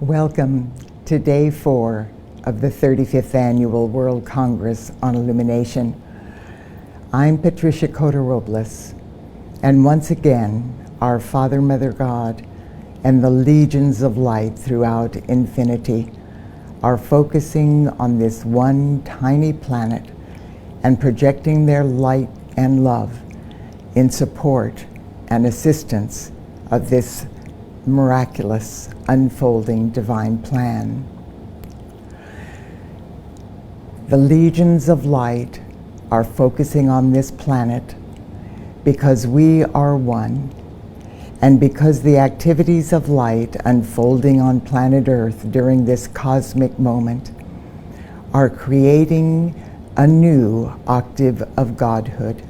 Welcome to Day 4 of the 35th Annual World Congress on Illumination. I'm Patricia Cota-Robles, and once again, our Father, Mother, God, and the legions of light throughout infinity are focusing on this one tiny planet and projecting their light and love in support and assistance of this miraculous, unfolding divine plan. The legions of light are focusing on this planet because we are one, and because the activities of light unfolding on planet Earth during this cosmic moment are creating a new octave of Godhood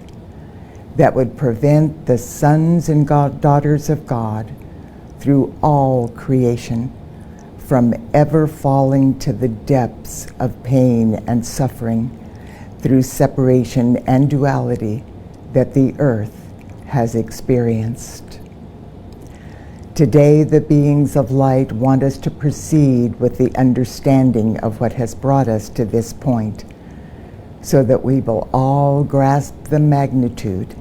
that would prevent the sons and daughters of God through all creation from ever falling to the depths of pain and suffering through separation and duality that the earth has experienced. Today, the beings of light want us to proceed with the understanding of what has brought us to this point, so that we will all grasp the magnitude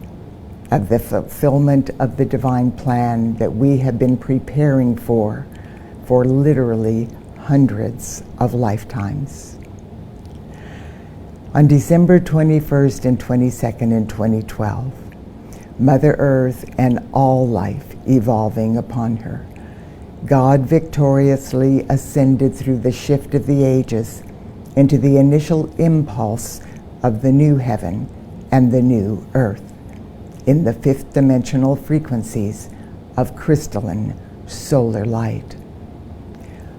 of the fulfillment of the divine plan that we have been preparing for literally hundreds of lifetimes. On December 21st and 22nd in 2012, Mother Earth and all life evolving upon her, God victoriously ascended through the shift of the ages into the initial impulse of the new heaven and the new earth, in the fifth dimensional frequencies of crystalline solar light.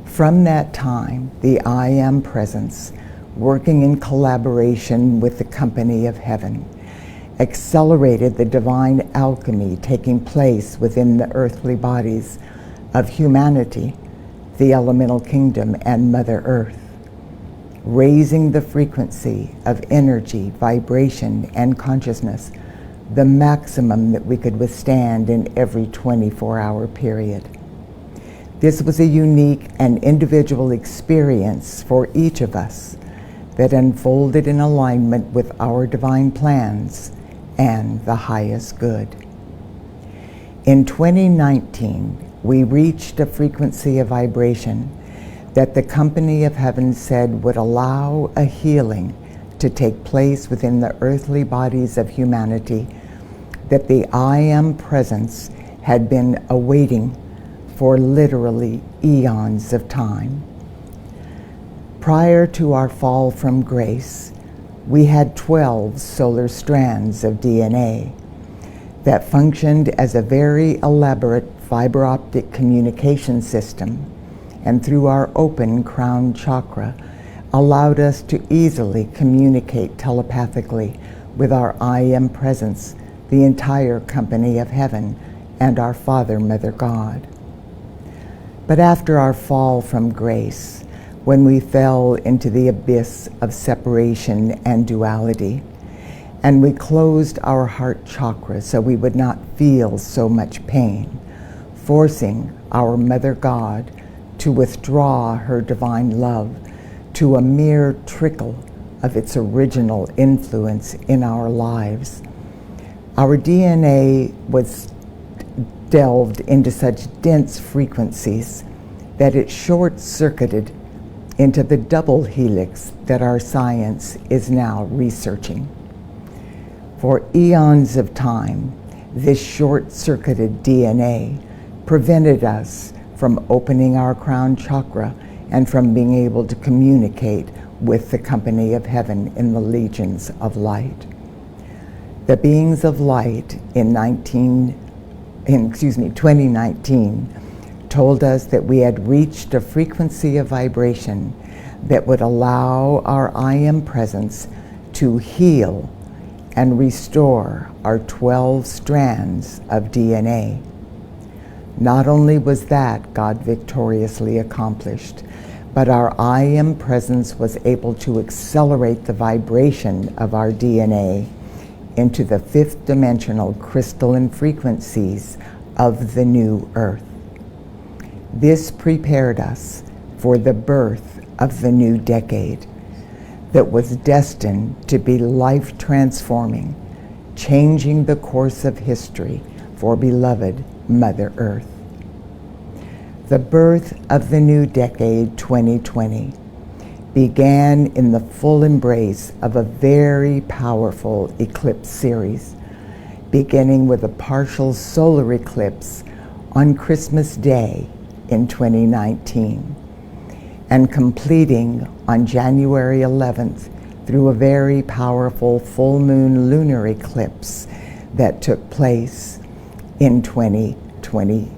From that time, the I Am Presence, working in collaboration with the company of heaven, accelerated the divine alchemy taking place within the earthly bodies of humanity, the elemental kingdom, and Mother Earth, raising the frequency of energy, vibration, and consciousness, the maximum that we could withstand in every 24-hour period. This was a unique and individual experience for each of us that unfolded in alignment with our divine plans and the highest good. In 2019, we reached a frequency of vibration that the company of heaven said would allow a healing to take place within the earthly bodies of humanity that the I Am Presence had been awaiting for literally eons of time. Prior to our fall from grace, we had 12 solar strands of DNA that functioned as a very elaborate fiber optic communication system, and through our open crown chakra allowed us to easily communicate telepathically with our I Am Presence, the entire company of heaven, and our Father, Mother, God. But after our fall from grace, when we fell into the abyss of separation and duality, and we closed our heart chakra so we would not feel so much pain, forcing our Mother God to withdraw her divine love to a mere trickle of its original influence in our lives, our DNA was delved into such dense frequencies that it short-circuited into the double helix that our science is now researching. For eons of time, this short-circuited DNA prevented us from opening our crown chakra and from being able to communicate with the company of heaven in the legions of light. The beings of light in 2019 told us that we had reached a frequency of vibration that would allow our I Am Presence to heal and restore our 12 strands of DNA. Not only was that God victoriously accomplished, but our I Am Presence was able to accelerate the vibration of our DNA into the fifth dimensional crystalline frequencies of the new earth. This prepared us for the birth of the new decade that was destined to be life-transforming, changing the course of history for beloved Mother Earth. The birth of the new decade, 2020, began in the full embrace of a very powerful eclipse series, beginning with a partial solar eclipse on Christmas Day in 2019, and completing on January 11th through a very powerful full moon lunar eclipse that took place in 2020.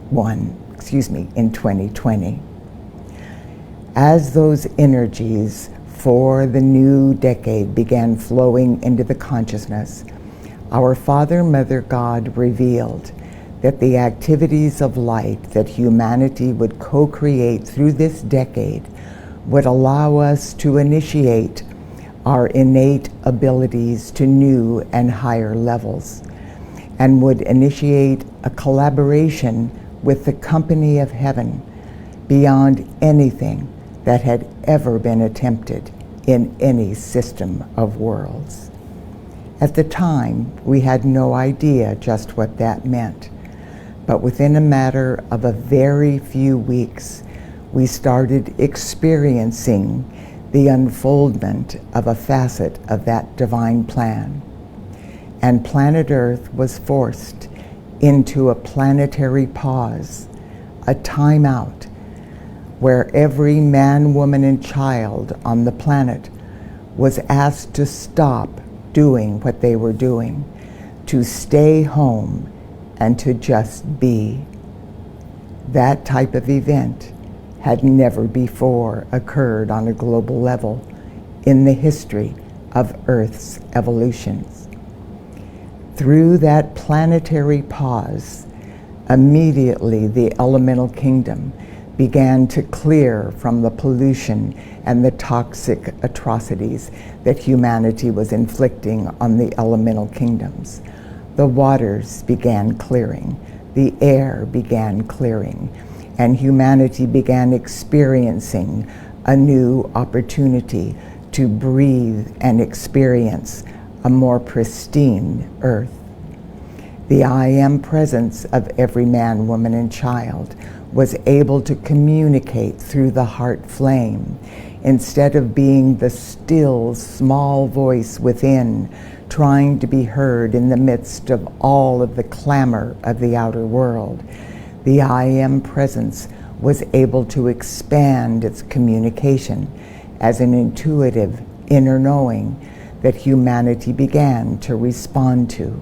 As those energies for the new decade began flowing into the consciousness, our Father, Mother, God revealed that the activities of light that humanity would co-create through this decade would allow us to initiate our innate abilities to new and higher levels, and would initiate a collaboration with the company of heaven beyond anything that had ever been attempted in any system of worlds. At the time, we had no idea just what that meant, but within a matter of a very few weeks, we started experiencing the unfoldment of a facet of that divine plan. And planet Earth was forced into a planetary pause, a timeout, where every man, woman, and child on the planet was asked to stop doing what they were doing, to stay home, and to just be. That type of event had never before occurred on a global level in the history of Earth's evolutions. Through that planetary pause, immediately the elemental kingdom began to clear from the pollution and the toxic atrocities that humanity was inflicting on the elemental kingdoms. The waters began clearing, the air began clearing, and humanity began experiencing a new opportunity to breathe and experience a more pristine earth. The I Am presence of every man, woman, and child was able to communicate through the heart flame instead of being the still, small voice within, trying to be heard in the midst of all of the clamor of the outer world. The I Am presence was able to expand its communication as an intuitive inner knowing that humanity began to respond to.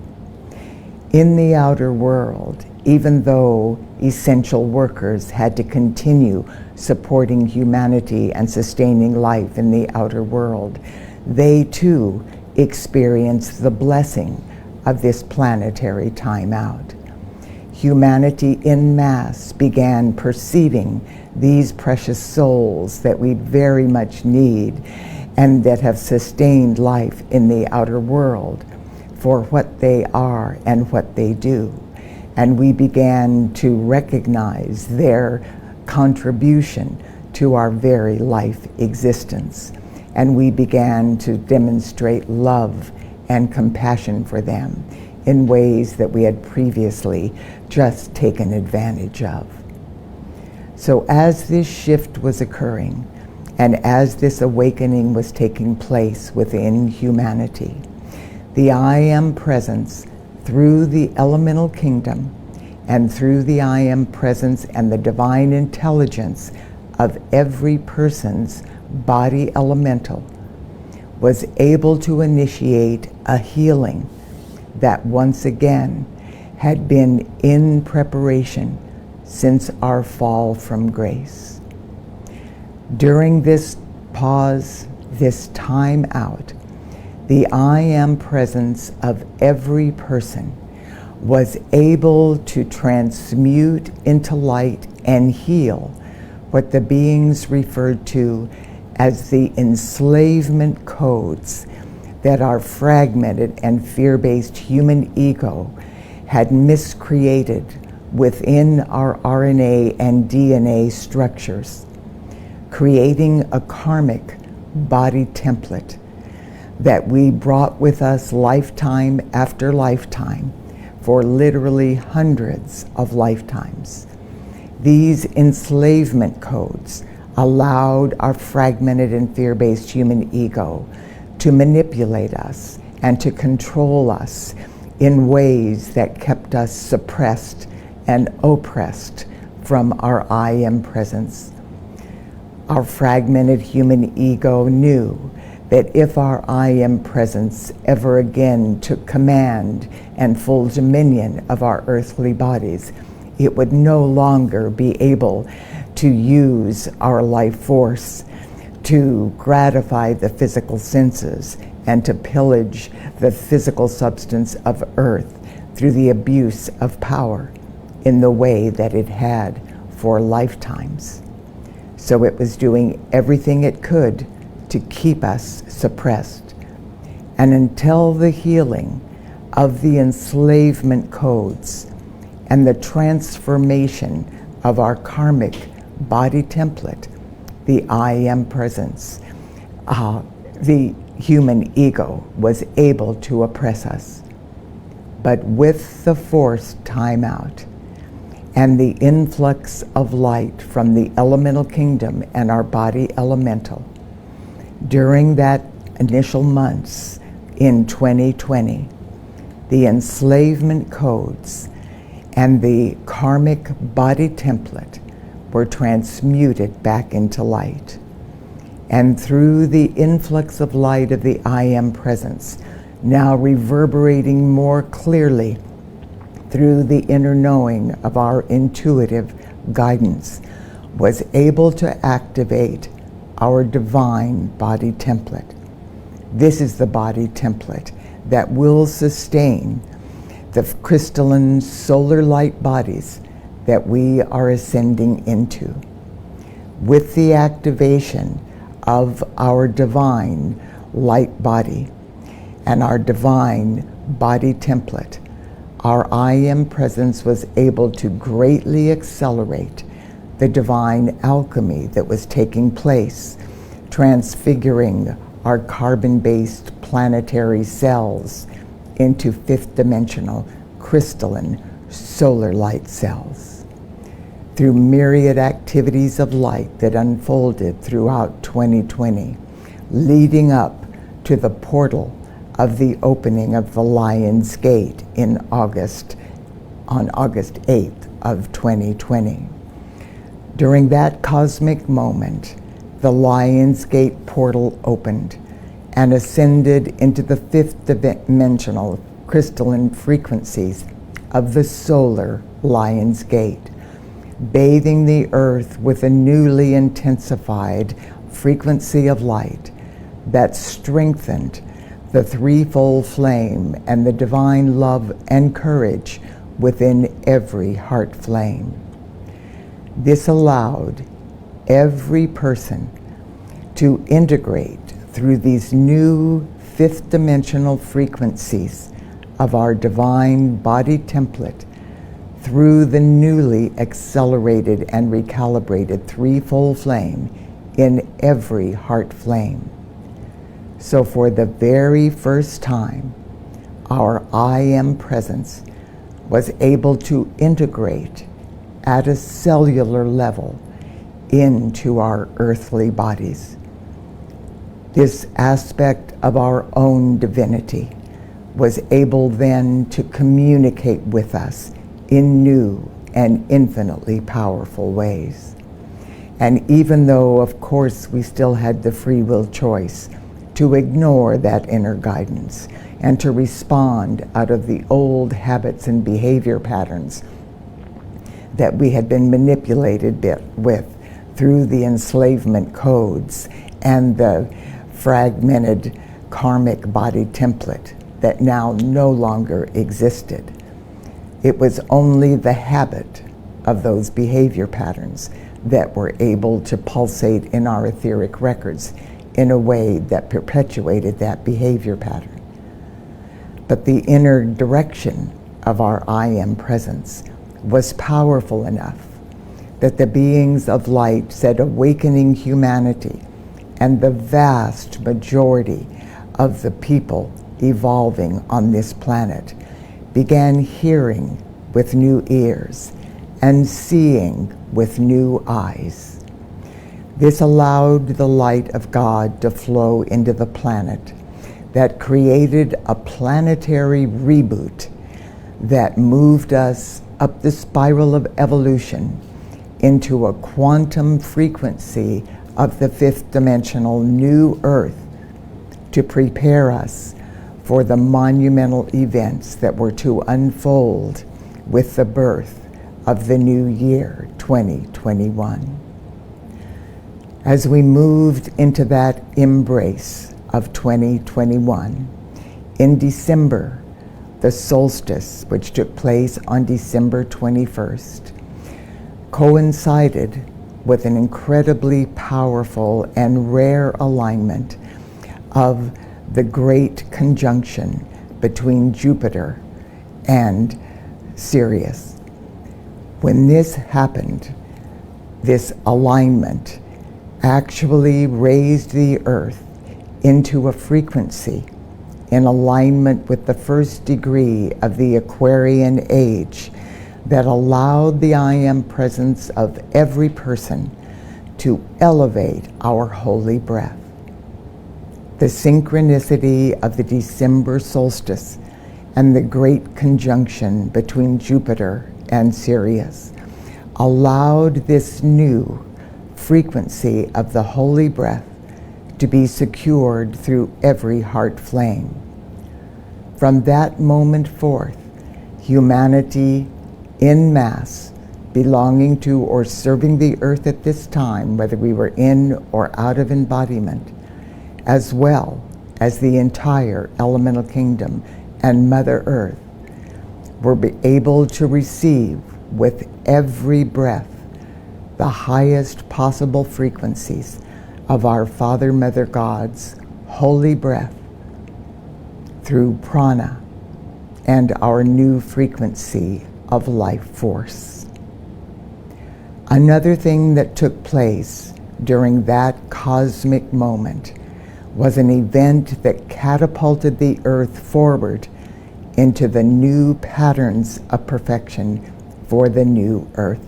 In the outer world, even though essential workers had to continue supporting humanity and sustaining life in the outer world, they too experienced the blessing of this planetary timeout. Humanity en masse began perceiving these precious souls that we very much need and that have sustained life in the outer world for what they are and what they do. And we began to recognize their contribution to our very life existence. And we began to demonstrate love and compassion for them in ways that we had previously just taken advantage of. So as this shift was occurring, and as this awakening was taking place within humanity, the I Am presence through the elemental kingdom and through the I Am presence and the divine intelligence of every person's body elemental was able to initiate a healing that once again had been in preparation since our fall from grace. During this pause, this time out, the I Am presence of every person was able to transmute into light and heal what the beings referred to as the enslavement codes that our fragmented and fear-based human ego had miscreated within our RNA and DNA structures, creating a karmic body template that we brought with us lifetime after lifetime for literally hundreds of lifetimes. These enslavement codes allowed our fragmented and fear-based human ego to manipulate us and to control us in ways that kept us suppressed and oppressed from our I am presence. Our fragmented human ego knew that if our I am presence ever again took command and full dominion of our earthly bodies, it would no longer be able to use our life force to gratify the physical senses and to pillage the physical substance of earth through the abuse of power in the way that it had for lifetimes. So it was doing everything it could to keep us suppressed. And until the healing of the enslavement codes and the transformation of our karmic body template, the I am presence, the human ego was able to oppress us. But with the forced time out and the influx of light from the elemental kingdom and our body elemental, during that initial months in 2020, the enslavement codes and the karmic body template were transmuted back into light. And through the influx of light of the I am presence, now reverberating more clearly through the inner knowing of our intuitive guidance, was able to activate our divine body template. This is the body template that will sustain the crystalline solar light bodies that we are ascending into. With the activation of our divine light body and our divine body template, our I am presence was able to greatly accelerate the divine alchemy that was taking place, transfiguring our carbon-based planetary cells into fifth dimensional crystalline solar light cells. Through myriad activities of light that unfolded throughout 2020, leading up to the portal of the opening of the Lion's Gate on August 8th of 2020. During that cosmic moment, the Lion's Gate portal opened and ascended into the fifth dimensional crystalline frequencies of the solar Lion's Gate, bathing the earth with a newly intensified frequency of light that strengthened the threefold flame and the divine love and courage within every heart flame. This allowed every person to integrate through these new fifth dimensional frequencies of our divine body template through the newly accelerated and recalibrated threefold flame in every heart flame. So for the very first time, our I am presence was able to integrate at a cellular level into our earthly bodies. This aspect of our own divinity was able then to communicate with us in new and infinitely powerful ways. And even though, of course, we still had the free will choice to ignore that inner guidance and to respond out of the old habits and behavior patterns that we had been manipulated with through the enslavement codes and the fragmented karmic body template that now no longer existed. It was only the habit of those behavior patterns that were able to pulsate in our etheric records in a way that perpetuated that behavior pattern. But the inner direction of our I am presence was powerful enough that the beings of light said awakening humanity and the vast majority of the people evolving on this planet began hearing with new ears and seeing with new eyes. This allowed the light of God to flow into the planet that created a planetary reboot that moved us up the spiral of evolution into a quantum frequency of the fifth dimensional new Earth to prepare us for the monumental events that were to unfold with the birth of the new year, 2021. As we moved into that embrace of 2021, in December, the solstice, which took place on December 21st, coincided with an incredibly powerful and rare alignment of the great conjunction between Jupiter and Sirius. When this happened, this alignment actually raised the Earth into a frequency in alignment with the first degree of the Aquarian age that allowed the I Am presence of every person to elevate our holy breath. The synchronicity of the December solstice and the great conjunction between Jupiter and Sirius allowed this new frequency of the holy breath to be secured through every heart flame. From that moment forth, humanity in mass, belonging to or serving the earth at this time, whether we were in or out of embodiment, as well as the entire elemental kingdom and Mother Earth, were able to receive with every breath the highest possible frequencies of our Father, Mother God's holy breath through prana and our new frequency of life force. Another thing that took place during that cosmic moment was an event that catapulted the Earth forward into the new patterns of perfection for the new Earth.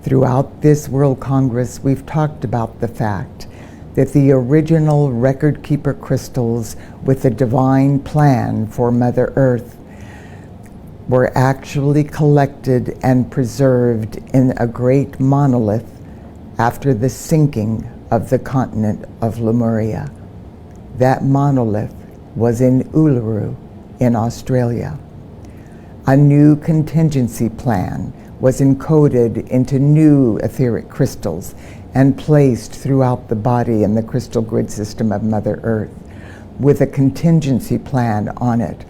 Throughout this World Congress, we've talked about the fact that the original record keeper crystals with the divine plan for Mother Earth were actually collected and preserved in a great monolith after the sinking of the continent of Lemuria. That monolith was in Uluru in Australia. A new contingency plan was encoded into new etheric crystals and placed throughout the body and the crystal grid system of Mother Earth, with a contingency plan on it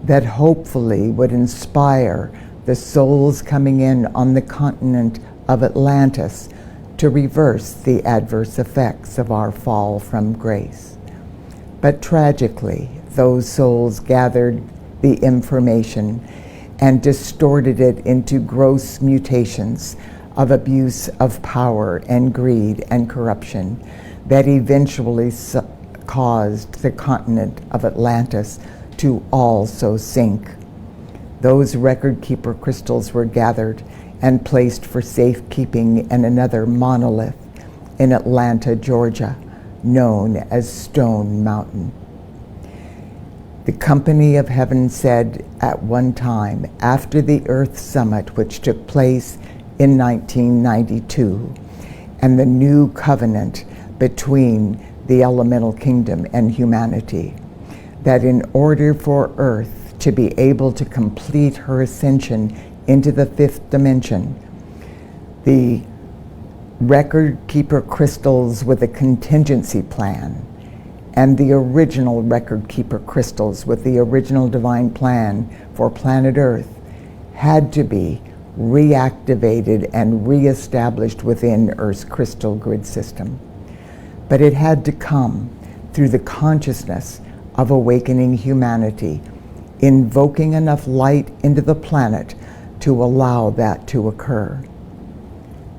that hopefully would inspire the souls coming in on the continent of Atlantis to reverse the adverse effects of our fall from grace. But tragically, those souls gathered the information and distorted it into gross mutations of abuse of power and greed and corruption that eventually caused the continent of Atlantis to also sink. Those record keeper crystals were gathered and placed for safekeeping in another monolith in Atlanta, Georgia, known as Stone Mountain. The Company of Heaven said at one time, after the Earth Summit, which took place in 1992, and the new covenant between the elemental kingdom and humanity, that in order for Earth to be able to complete her ascension into the fifth dimension, the record keeper crystals with a contingency plan and the original record keeper crystals with the original divine plan for planet Earth had to be reactivated and reestablished within Earth's crystal grid system. But it had to come through the consciousness of awakening humanity, invoking enough light into the planet to allow that to occur.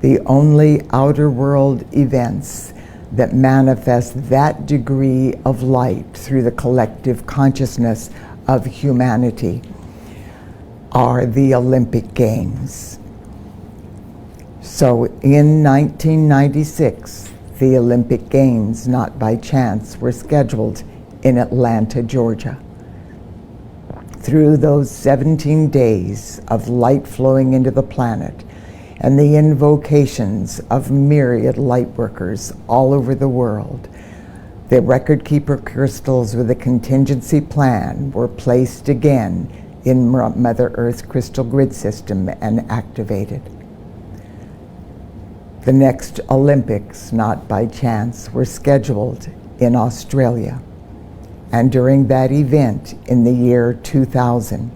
The only outer world events that manifest that degree of light through the collective consciousness of humanity are the Olympic Games. So in 1996, the Olympic Games, not by chance, were scheduled in Atlanta, Georgia. Through those 17 days of light flowing into the planet and the invocations of myriad light workers all over the world, the record keeper crystals with a contingency plan were placed again in Mother Earth's crystal grid system and activated. The next Olympics, not by chance, were scheduled in Australia. And during that event in the year 2000,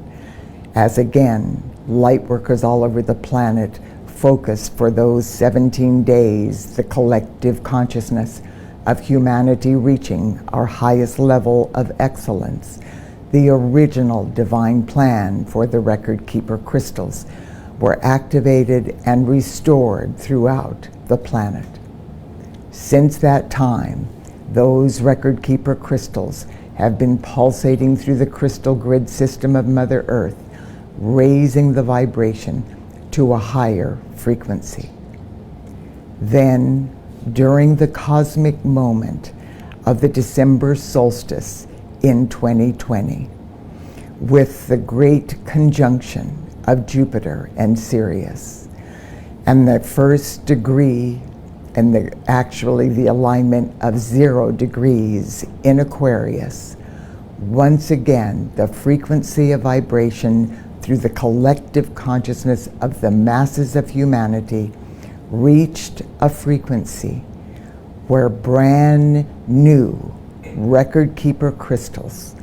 as again, light workers all over the planet focused for those 17 days the collective consciousness of humanity reaching our highest level of excellence, the original divine plan for the record keeper crystals were activated and restored throughout the planet. Since that time, those record keeper crystals have been pulsating through the crystal grid system of Mother Earth, raising the vibration to a higher frequency. Then, during the cosmic moment of the December solstice in 2020, with the great conjunction of Jupiter and Sirius, and the first degree, and actually the alignment of 0 degrees in Aquarius, once again, the frequency of vibration through the collective consciousness of the masses of humanity reached a frequency where brand new record keeper crystals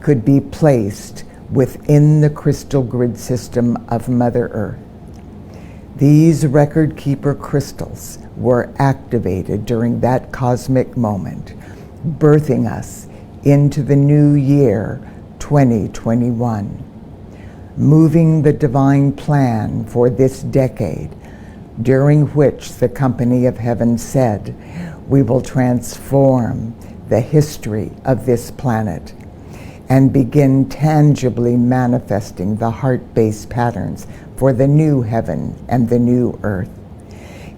could be placed within the crystal grid system of Mother Earth. These record keeper crystals were activated during that cosmic moment, birthing us into the new year 2021, moving the divine plan for this decade, during which the Company of Heaven said, we will transform the history of this planet and begin tangibly manifesting the heart-based patterns for the new heaven and the new earth,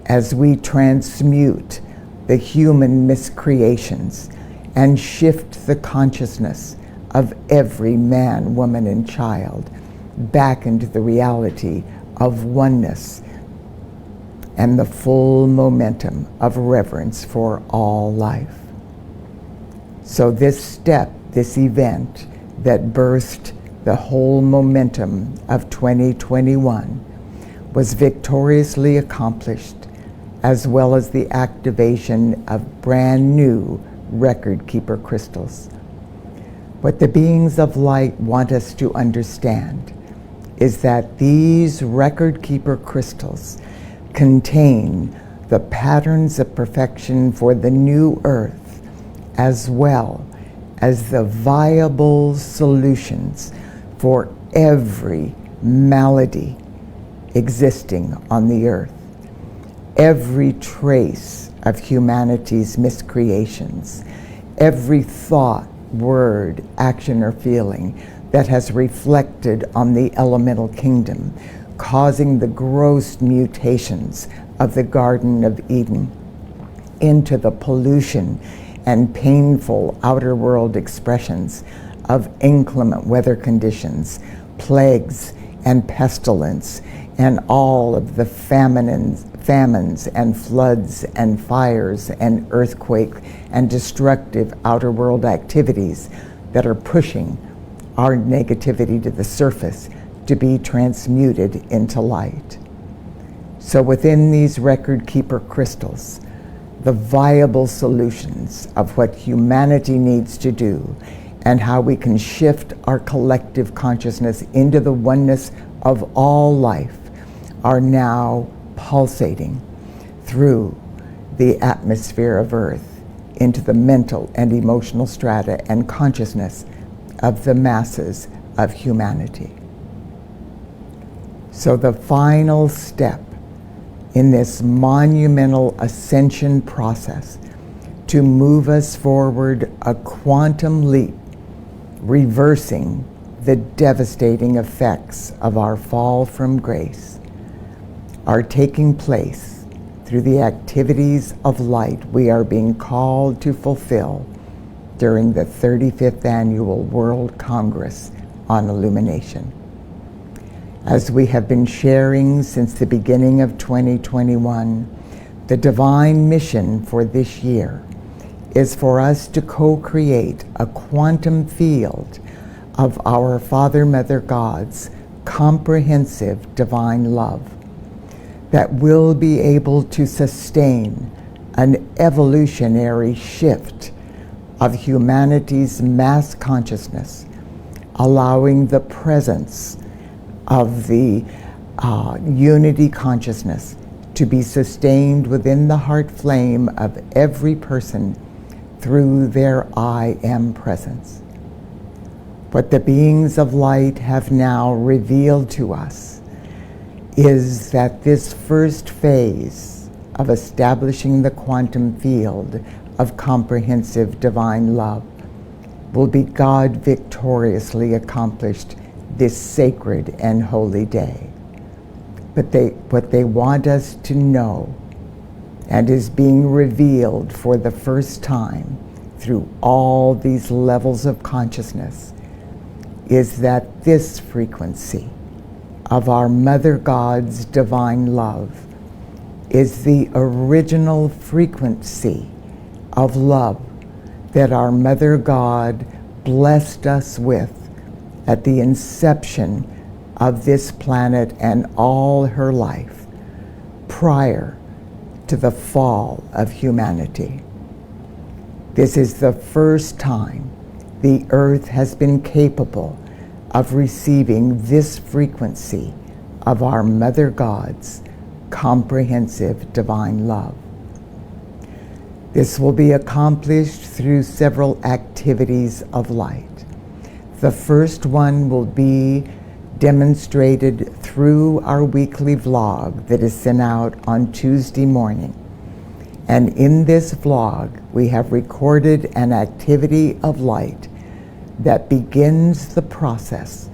as we transmute the human miscreations and shift the consciousness of every man, woman, and child back into the reality of oneness and the full momentum of reverence for all life. So this step, this event that birthed the whole momentum of 2021 was victoriously accomplished, as well as the activation of brand new record keeper crystals. What the beings of light want us to understand is that these record keeper crystals contain the patterns of perfection for the new earth, as well as the viable solutions for every malady existing on the earth, every trace of humanity's miscreations, every thought, word, action, or feeling that has reflected on the elemental kingdom, causing the gross mutations of the Garden of Eden into the pollution and painful outer world expressions of inclement weather conditions, plagues, and pestilence, and all of the famines and floods and fires and earthquake and destructive outer world activities that are pushing our negativity to the surface to be transmuted into light. So within these record keeper crystals, the viable solutions of what humanity needs to do and how we can shift our collective consciousness into the oneness of all life are now pulsating through the atmosphere of Earth into the mental and emotional strata and consciousness of the masses of humanity. So the final step in this monumental ascension process to move us forward a quantum leap, reversing the devastating effects of our fall from grace, are taking place through the activities of light we are being called to fulfill during the 35th Annual World Congress on Illumination. As we have been sharing since the beginning of 2021, the divine mission for this year is for us to co-create a quantum field of our Father, Mother God's comprehensive divine love that will be able to sustain an evolutionary shift of humanity's mass consciousness, allowing the presence of the unity consciousness to be sustained within the heart flame of every person through their I am presence. What the beings of light have now revealed to us is that this first phase of establishing the quantum field of comprehensive divine love will be God victoriously accomplished this sacred and holy day. But what they want us to know, and is being revealed for the first time through all these levels of consciousness, is that this frequency of our Mother God's divine love is the original frequency of love that our Mother God blessed us with at the inception of this planet and all her life, prior to the fall of humanity. This is the first time the earth has been capable of receiving this frequency of our Mother God's comprehensive divine love. This will be accomplished through several activities of light. The first one will be demonstrated through our weekly vlog that is sent out on Tuesday morning. And in this vlog, we have recorded an activity of light that begins the process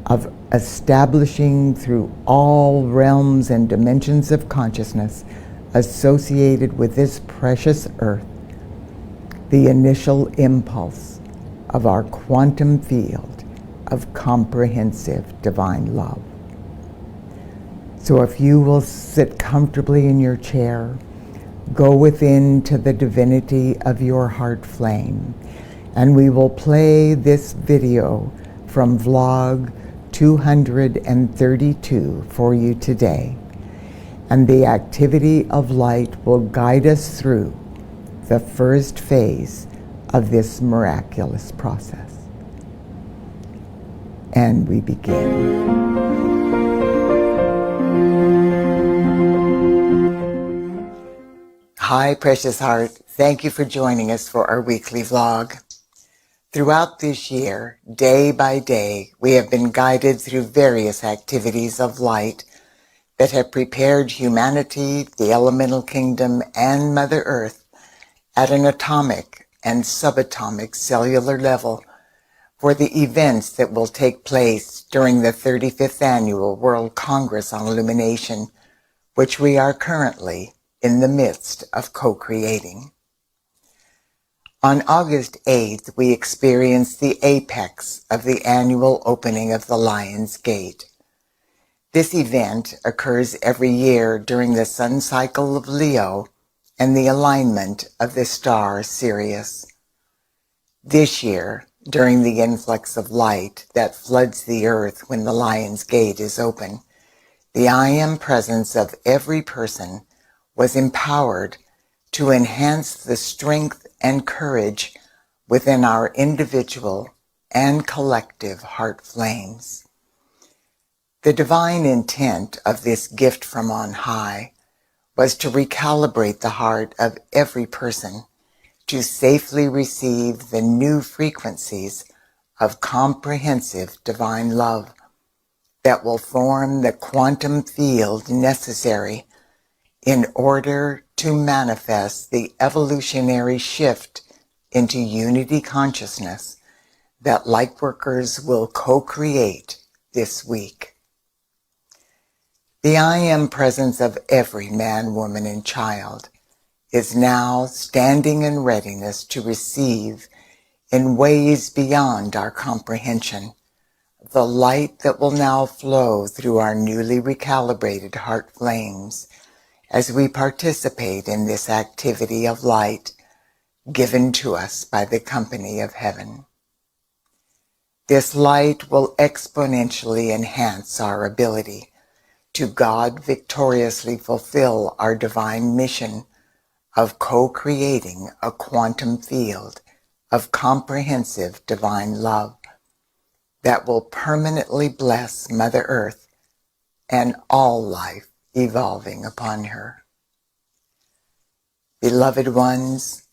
of establishing through all realms and dimensions of consciousness associated with this precious earth the initial impulse of our quantum field of comprehensive divine love. So if you will sit comfortably in your chair, go within to the divinity of your heart flame, and we will play this video from vlog 232 for you today. And the activity of light will guide us through the first phase of this miraculous process. And we begin. Hi, precious heart. Thank you for joining us for our weekly vlog. Throughout this year, day by day, we have been guided through various activities of light that have prepared humanity, the elemental kingdom, and Mother Earth at an atomic and subatomic cellular level for the events that will take place during the 35th Annual World Congress on Illumination, which we are currently in the midst of co-creating. On August 8th, we experienced the apex of the annual opening of the Lion's Gate. This event occurs every year during the sun cycle of Leo and the alignment of the star Sirius. This year, during the influx of light that floods the earth when the Lion's Gate is open, the I Am presence of every person was empowered to enhance the strength and courage within our individual and collective heart flames. The divine intent of this gift from on high was to recalibrate the heart of every person to safely receive the new frequencies of comprehensive divine love that will form the quantum field necessary in order to manifest the evolutionary shift into unity consciousness that lightworkers will co-create this week. The I Am presence of every man, woman, and child is now standing in readiness to receive in ways beyond our comprehension the light that will now flow through our newly recalibrated heart flames as we participate in this activity of light given to us by the company of heaven. This light will exponentially enhance our ability to God victoriously fulfill our divine mission of co-creating a quantum field of comprehensive divine love that will permanently bless Mother Earth and all life evolving upon her. Beloved ones,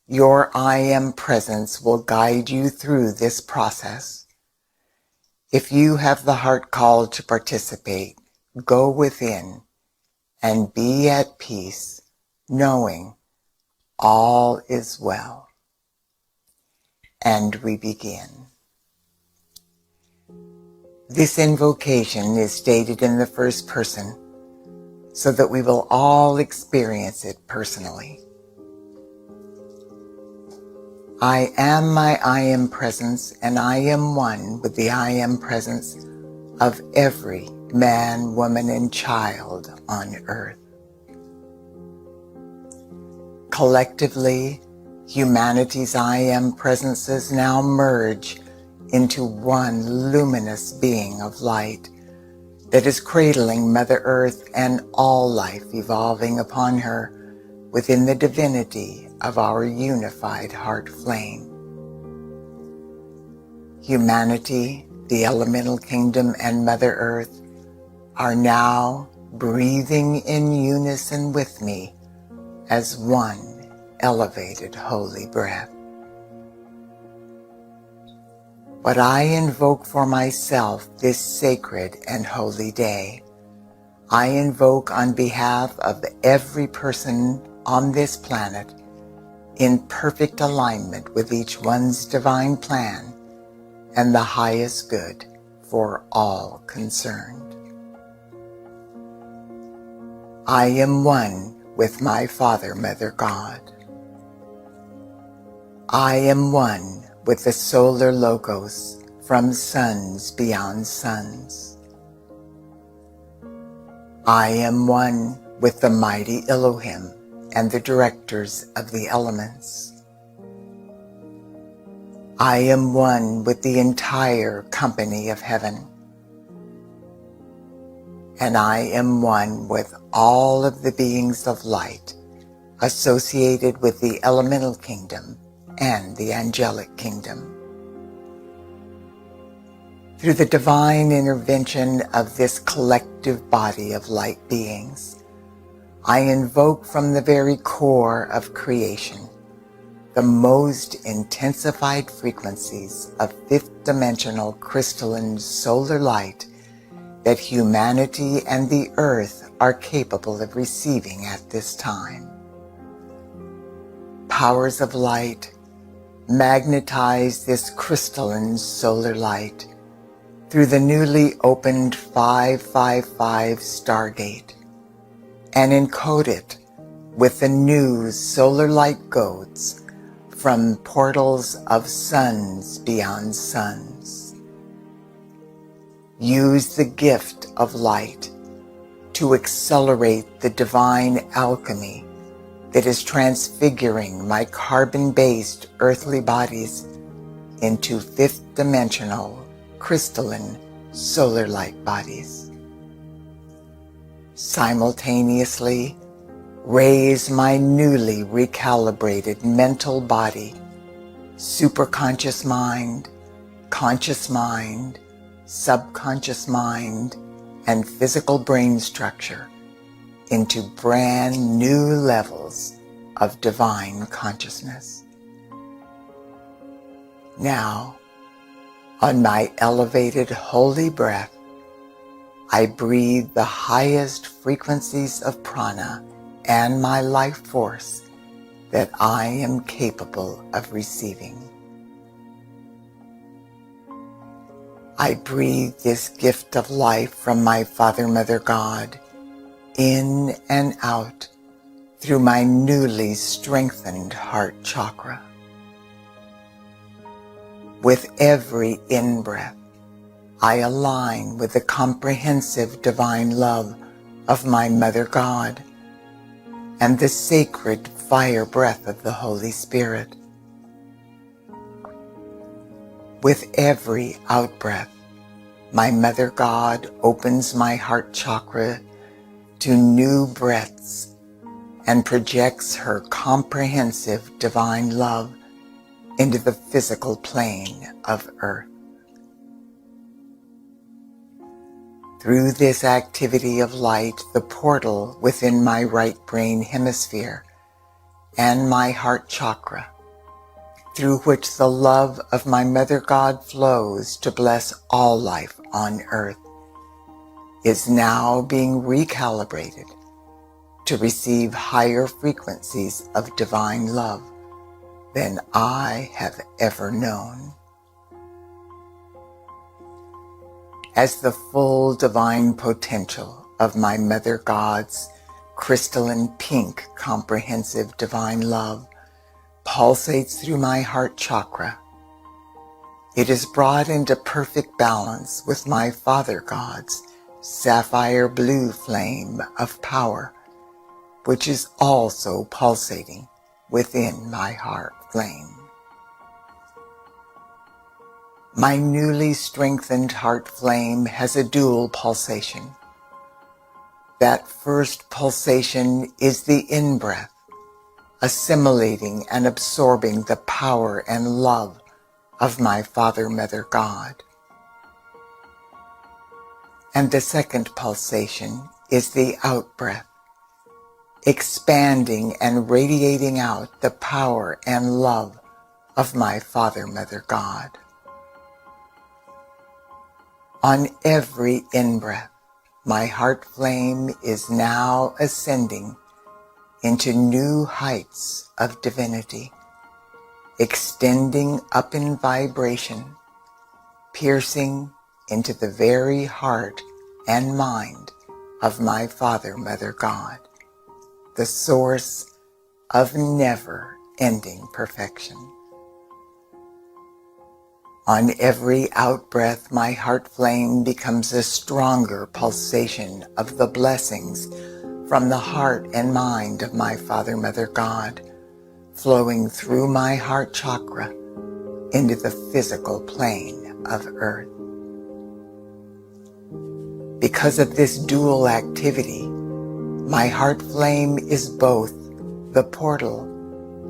your I Am presence will guide you through this process. If you have the heart call to participate, go within and be at peace, knowing all is well. And we begin. This invocation is stated in the first person so that we will all experience it personally. I am my I Am presence, and I am one with the I Am presence of every man, woman, and child on earth. Collectively, humanity's I Am presences now merge into one luminous being of light that is cradling Mother Earth and all life evolving upon her within the divinity of our unified heart flame. Humanity, the elemental kingdom, and Mother Earth are now breathing in unison with me as one elevated holy breath. What I invoke for myself this sacred and holy day, I invoke on behalf of every person on this planet in perfect alignment with each one's divine plan and the highest good for all concerned. I am one with my Father, Mother God. I am one with the solar logos from suns beyond suns. I am one with the mighty Elohim and the directors of the elements. I am one with the entire company of heaven. And I am one with all of the beings of light associated with the elemental kingdom and the angelic kingdom. Through the divine intervention of this collective body of light beings, I invoke from the very core of creation the most intensified frequencies of fifth-dimensional crystalline solar light that humanity and the earth are capable of receiving at this time. Powers of light, magnetize this crystalline solar light through the newly opened 555 Stargate and encode it with the new solar light codes from portals of suns beyond suns. Use the gift of light to accelerate the divine alchemy that is transfiguring my carbon-based earthly bodies into fifth-dimensional crystalline solar light bodies. Simultaneously, raise my newly recalibrated mental body, superconscious mind, conscious mind, subconscious mind, and physical brain structure into brand new levels of divine consciousness. Now, on my elevated holy breath, I breathe the highest frequencies of prana and my life force that I am capable of receiving. I breathe this gift of life from my Father, Mother, God in and out through my newly strengthened heart chakra. With every in-breath, I align with the comprehensive divine love of my Mother God and the sacred fire breath of the Holy Spirit. With every out-breath, my Mother God opens my heart chakra to new breaths and projects her comprehensive divine love into the physical plane of Earth. Through this activity of light, the portal within my right brain hemisphere and my heart chakra, through which the love of my Mother God flows to bless all life on Earth, is now being recalibrated to receive higher frequencies of divine love than I have ever known. As the full divine potential of my Mother God's crystalline pink comprehensive divine love pulsates through my heart chakra, it is brought into perfect balance with my Father God's sapphire blue flame of power, which is also pulsating within my heart flame. My newly strengthened heart flame has a dual pulsation. That first pulsation is the in-breath, assimilating and absorbing the power and love of my Father, Mother, God. And the second pulsation is the out-breath, expanding and radiating out the power and love of my Father, Mother, God. On every in-breath, my heart flame is now ascending into new heights of divinity, extending up in vibration, piercing into the very heart and mind of my Father, Mother, God, the source of never-ending perfection. On every out-breath, my heart flame becomes a stronger pulsation of the blessings from the heart and mind of my Father, Mother, God, flowing through my heart chakra into the physical plane of Earth. Because of this dual activity, my heart flame is both the portal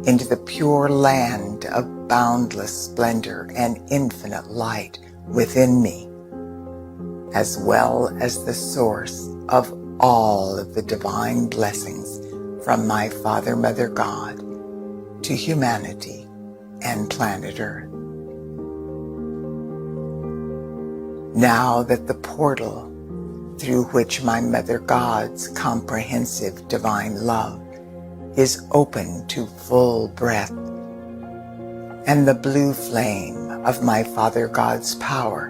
into the pure land of boundless splendor and infinite light within me, as well as the source of all of the divine blessings from my Father, Mother, God to humanity and planet Earth. Now that the portal through which my Mother God's comprehensive divine love is open to full breath, and the blue flame of my Father God's power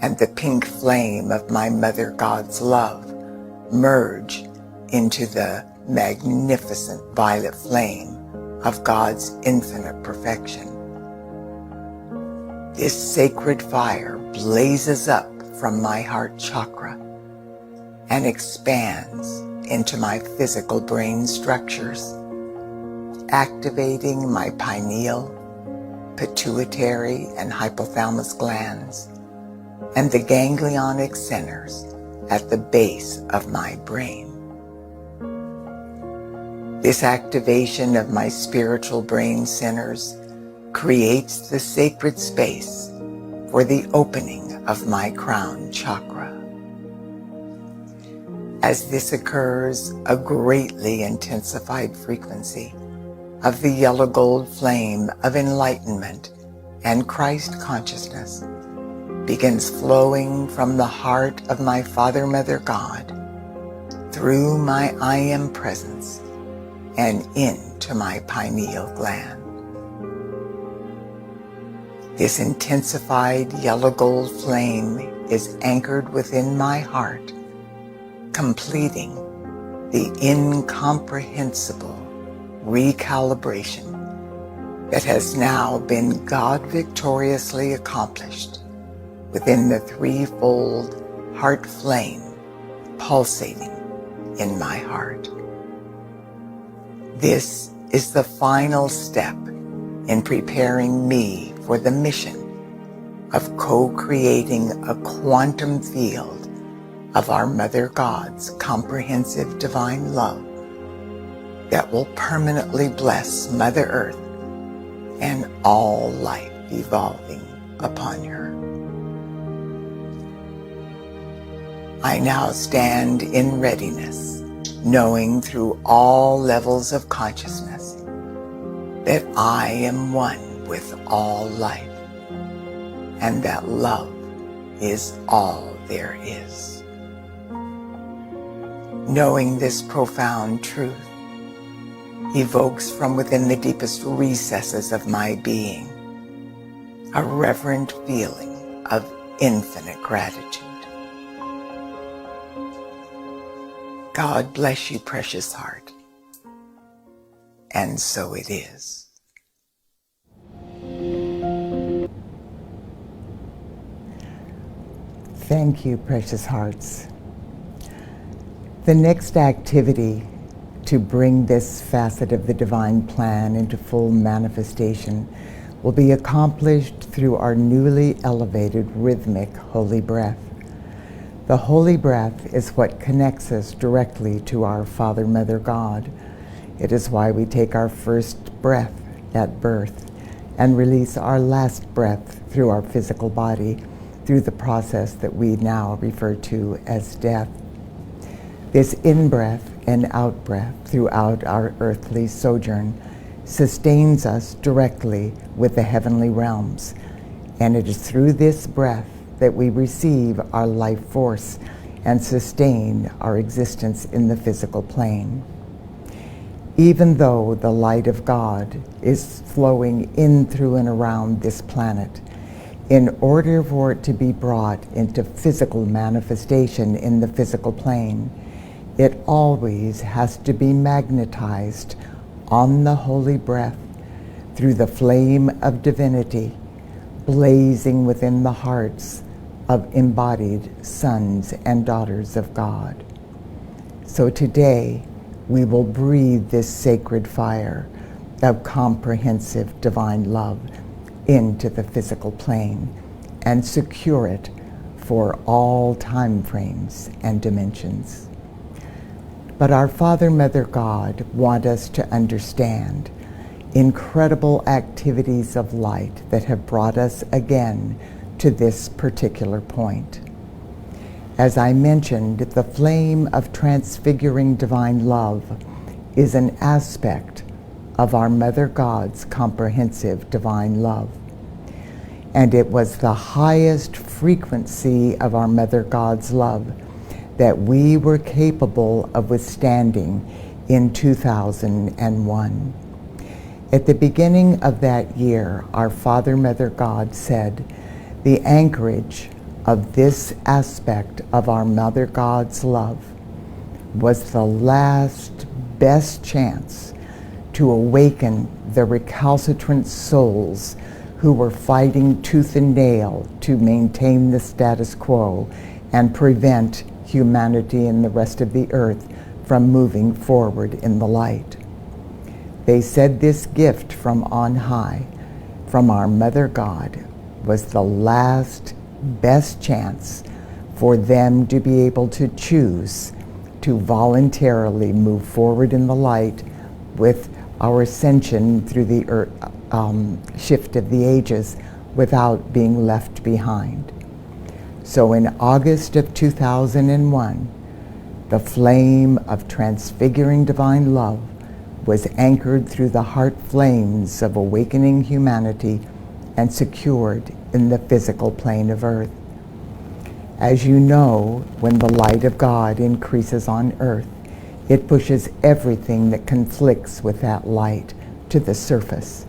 and the pink flame of my Mother God's love merge into the magnificent violet flame of God's infinite perfection. This sacred fire blazes up from my heart chakra and expands into my physical brain structures, activating my pineal, pituitary, and hypothalamus glands, and the ganglionic centers at the base of my brain. This activation of my spiritual brain centers creates the sacred space for the opening of my crown chakra. As this occurs, a greatly intensified frequency of the yellow gold flame of enlightenment and Christ consciousness begins flowing from the heart of my Father, Mother, God, through my I Am presence and into my pineal gland. This intensified yellow gold flame is anchored within my heart, completing the incomprehensible recalibration that has now been God victoriously accomplished within the threefold heart flame pulsating in my heart. This is the final step in preparing me for the mission of co-creating a quantum field of our Mother God's comprehensive divine love that will permanently bless Mother Earth and all life evolving upon her. I now stand in readiness, knowing through all levels of consciousness that I am one with all life, and that love is all there is. Knowing this profound truth evokes from within the deepest recesses of my being a reverent feeling of infinite gratitude. God bless you, precious heart. And so it is. Thank you, precious hearts. The next activity to bring this facet of the divine plan into full manifestation will be accomplished through our newly elevated rhythmic holy breath. The holy breath is what connects us directly to our Father, Mother, God. It is why we take our first breath at birth and release our last breath through our physical body, through the process that we now refer to as death. This in-breath and out-breath throughout our earthly sojourn sustains us directly with the heavenly realms, and it is through this breath that we receive our life force and sustain our existence in the physical plane. Even though the light of God is flowing in, through, and around this planet, in order for it to be brought into physical manifestation in the physical plane, it always has to be magnetized on the holy breath through the flame of divinity, blazing within the hearts of embodied sons and daughters of God. So today, we will breathe this sacred fire of comprehensive divine love into the physical plane and secure it for all time frames and dimensions. But our Father, Mother, God want us to understand incredible activities of light that have brought us again to this particular point. As I mentioned, the flame of transfiguring divine love is an aspect of our Mother God's comprehensive divine love. And it was the highest frequency of our Mother God's love that we were capable of withstanding in 2001. At the beginning of that year, our Father, Mother, God said, the anchorage of this aspect of our Mother God's love was the last best chance to awaken the recalcitrant souls who were fighting tooth and nail to maintain the status quo and prevent humanity and the rest of the earth from moving forward in the light. They said this gift from on high, from our Mother God, was the last best chance for them to be able to choose to voluntarily move forward in the light with our ascension through the earth, shift of the ages without being left behind. So in August of 2001, the flame of transfiguring divine love was anchored through the heart flames of awakening humanity and secured in the physical plane of earth. As you know, when the light of God increases on earth, it pushes everything that conflicts with that light to the surface.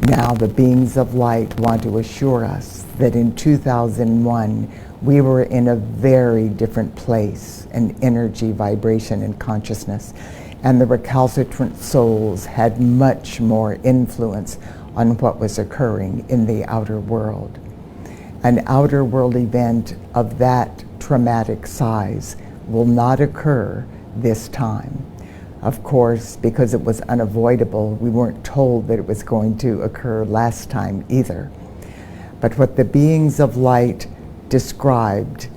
Now the beings of light want to assure us that in 2001, we were in a very different place in energy, vibration, and consciousness, and the recalcitrant souls had much more influence on what was occurring in the outer world. An outer world event of that traumatic size will not occur this time. Of course, because it was unavoidable, we weren't told that it was going to occur last time either. But what the beings of light described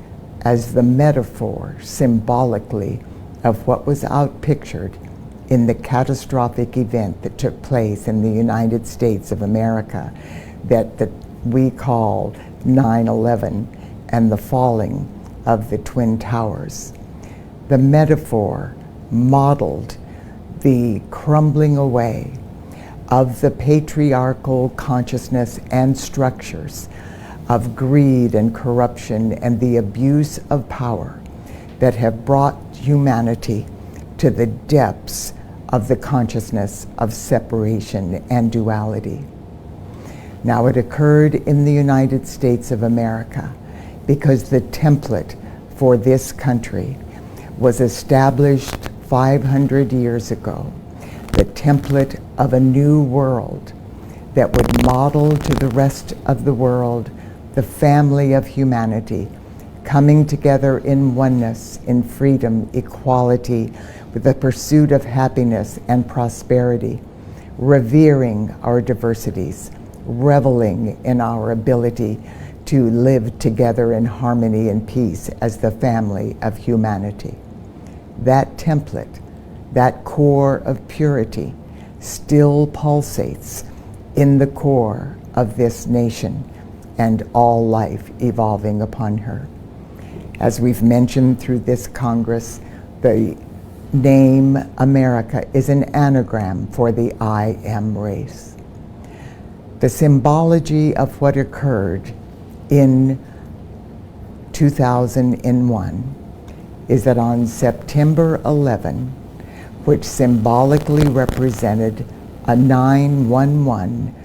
as the metaphor symbolically of what was outpictured in the catastrophic event that took place in the United States of America that we call 9/11 and the falling of the Twin Towers. The metaphor modeled the crumbling away of the patriarchal consciousness and structures of greed and corruption and the abuse of power that have brought humanity to the depths of the consciousness of separation and duality. Now, it occurred in the United States of America because the template for this country was established 500 years ago, the template of a new world that would model to the rest of the world the family of humanity coming together in oneness, in freedom, equality, with the pursuit of happiness and prosperity, revering our diversities, reveling in our ability to live together in harmony and peace as the family of humanity. That template, that core of purity, still pulsates in the core of this nation and all life evolving upon her. As we've mentioned through this Congress, the name America is an anagram for the I am race. The symbology of what occurred in 2001 is that on September 11, which symbolically represented a 911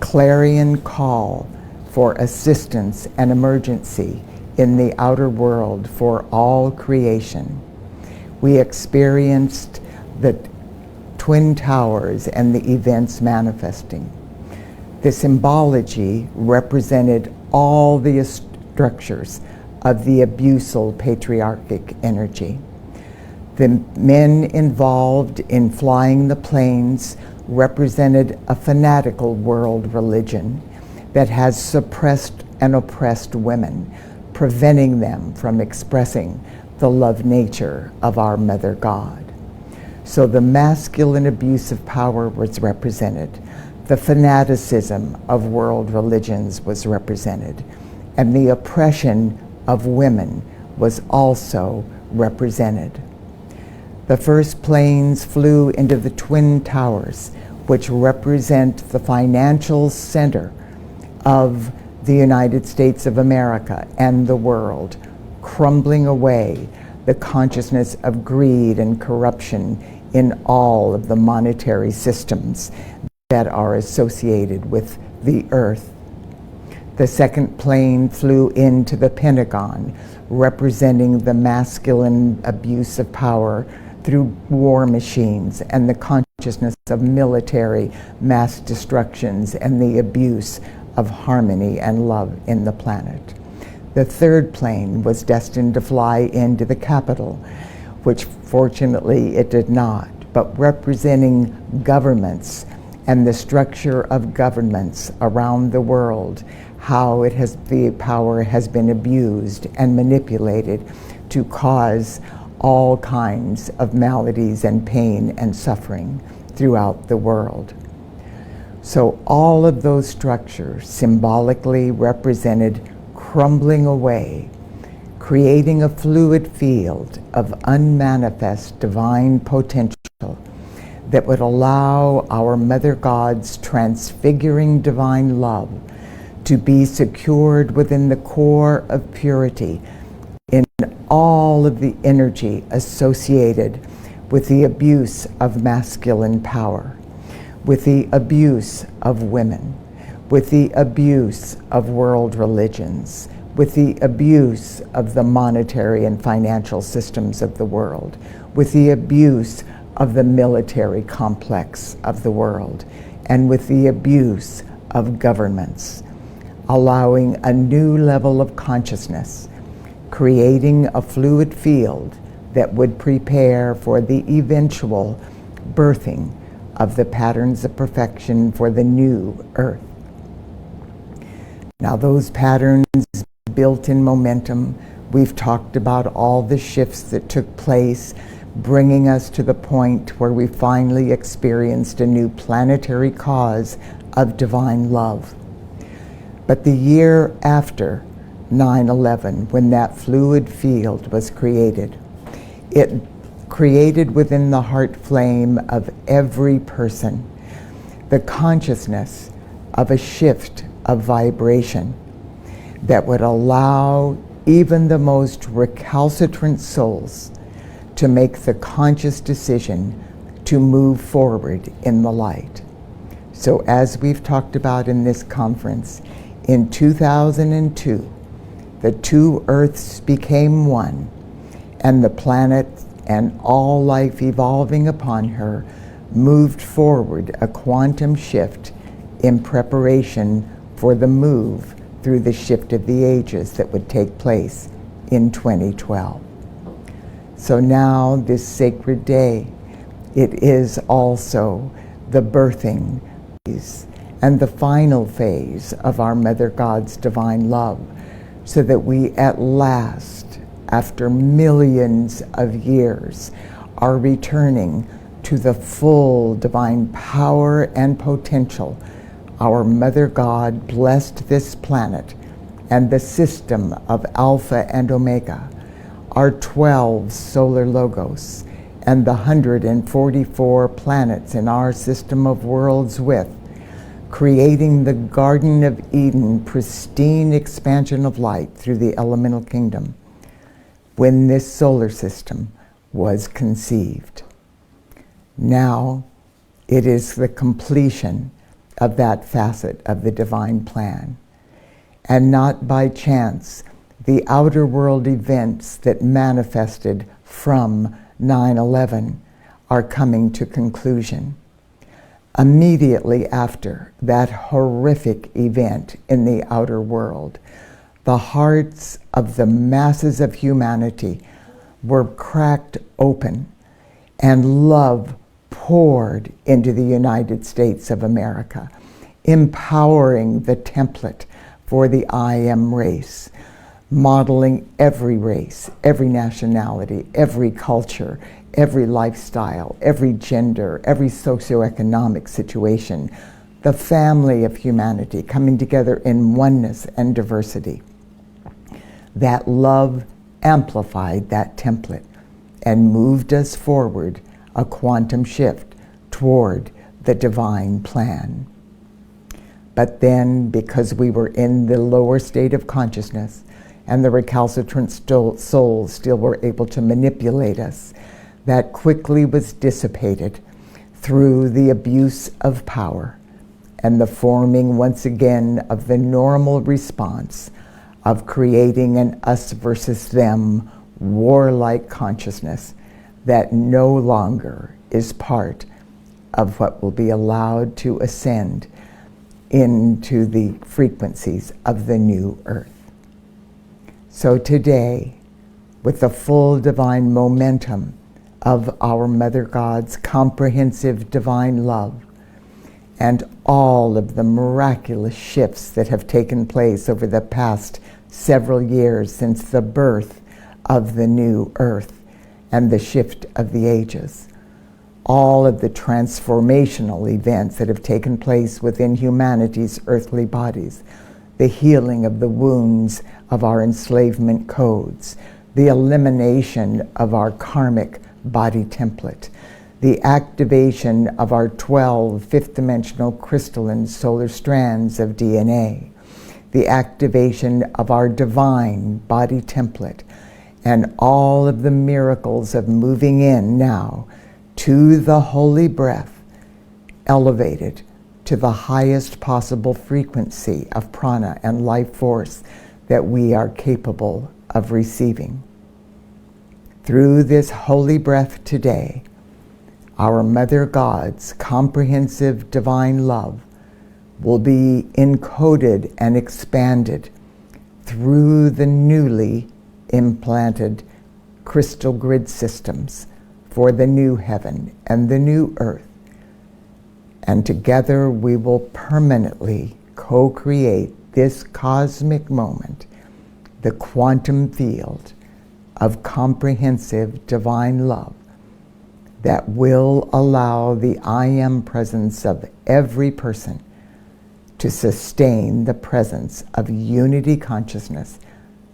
clarion call for assistance and emergency in the outer world for all creation, we experienced the Twin Towers and the events manifesting. The symbology represented all the structures of the abusal patriarchic energy. The men involved in flying the planes represented a fanatical world religion that has suppressed and oppressed women, preventing them from expressing the love nature of our Mother God. So the masculine abuse of power was represented. The fanaticism of world religions was represented, and the oppression of women was also represented. The first planes flew into the Twin Towers, which represent the financial center of the United States of America and the world, crumbling away the consciousness of greed and corruption in all of the monetary systems that are associated with the earth. The second plane flew into the Pentagon, representing the masculine abuse of power through war machines and the consciousness of military mass destructions and the abuse of harmony and love in the planet. The third plane was destined to fly into the Capitol, which fortunately it did not, but representing governments and the structure of governments around the world, how the power has been abused and manipulated to cause all kinds of maladies and pain and suffering throughout the world. So all of those structures symbolically represented crumbling away, creating a fluid field of unmanifest divine potential that would allow our Mother God's transfiguring divine love to be secured within the core of purity in all of the energy associated with the abuse of masculine power, with the abuse of women, with the abuse of world religions, with the abuse of the monetary and financial systems of the world, with the abuse of the military complex of the world, and with the abuse of governments, allowing a new level of consciousness, creating a fluid field that would prepare for the eventual birthing of the patterns of perfection for the new earth. Now, those patterns built in momentum, we've talked about all the shifts that took place, bringing us to the point where we finally experienced a new planetary cause of divine love. But the year after 9/11, when that fluid field was created, it created within the heart flame of every person the consciousness of a shift of vibration that would allow even the most recalcitrant souls to make the conscious decision to move forward in the light. So as we've talked about in this conference, in 2002, the two Earths became one, and the planet and all life evolving upon her moved forward a quantum shift in preparation for the move through the shift of the ages that would take place in 2012. So now, this sacred day, it is also the birthing phase and the final phase of our Mother God's divine love, so that we at last, after millions of years, are returning to the full divine power and potential. Our Mother God blessed this planet and the system of Alpha and Omega, our 12 solar logos, and the 144 planets in our system of worlds with, creating the Garden of Eden, pristine expansion of light through the elemental kingdom, when this solar system was conceived. Now it is the completion of that facet of the divine plan. And not by chance, the outer world events that manifested from 9/11 are coming to conclusion. Immediately after that horrific event in the outer world, the hearts of the masses of humanity were cracked open, and love poured into the United States of America, empowering the template for the I Am race, modeling every race, every nationality, every culture, every lifestyle, every gender, every socioeconomic situation, the family of humanity coming together in oneness and diversity. That love amplified that template and moved us forward a quantum shift toward the divine plan. But then, because we were in the lower state of consciousness and the recalcitrant souls still were able to manipulate us, that quickly was dissipated through the abuse of power and the forming once again of the normal response of creating an us versus them warlike consciousness that no longer is part of what will be allowed to ascend into the frequencies of the new earth. So today, with the full divine momentum of our Mother God's comprehensive divine love, and all of the miraculous shifts that have taken place over the past several years since the birth of the new earth and the shift of the ages, all of the transformational events that have taken place within humanity's earthly bodies, the healing of the wounds of our enslavement codes, the elimination of our karmic body template, the activation of our 12 fifth-dimensional crystalline solar strands of DNA, the activation of our divine body template, and all of the miracles of moving in now to the holy breath, elevated to the highest possible frequency of prana and life force that we are capable of receiving. Through this holy breath today, our Mother God's comprehensive divine love will be encoded and expanded through the newly implanted crystal grid systems for the new heaven and the new earth. And together we will permanently co-create this cosmic moment, the quantum field of comprehensive divine love that will allow the I Am presence of every person to sustain the presence of unity consciousness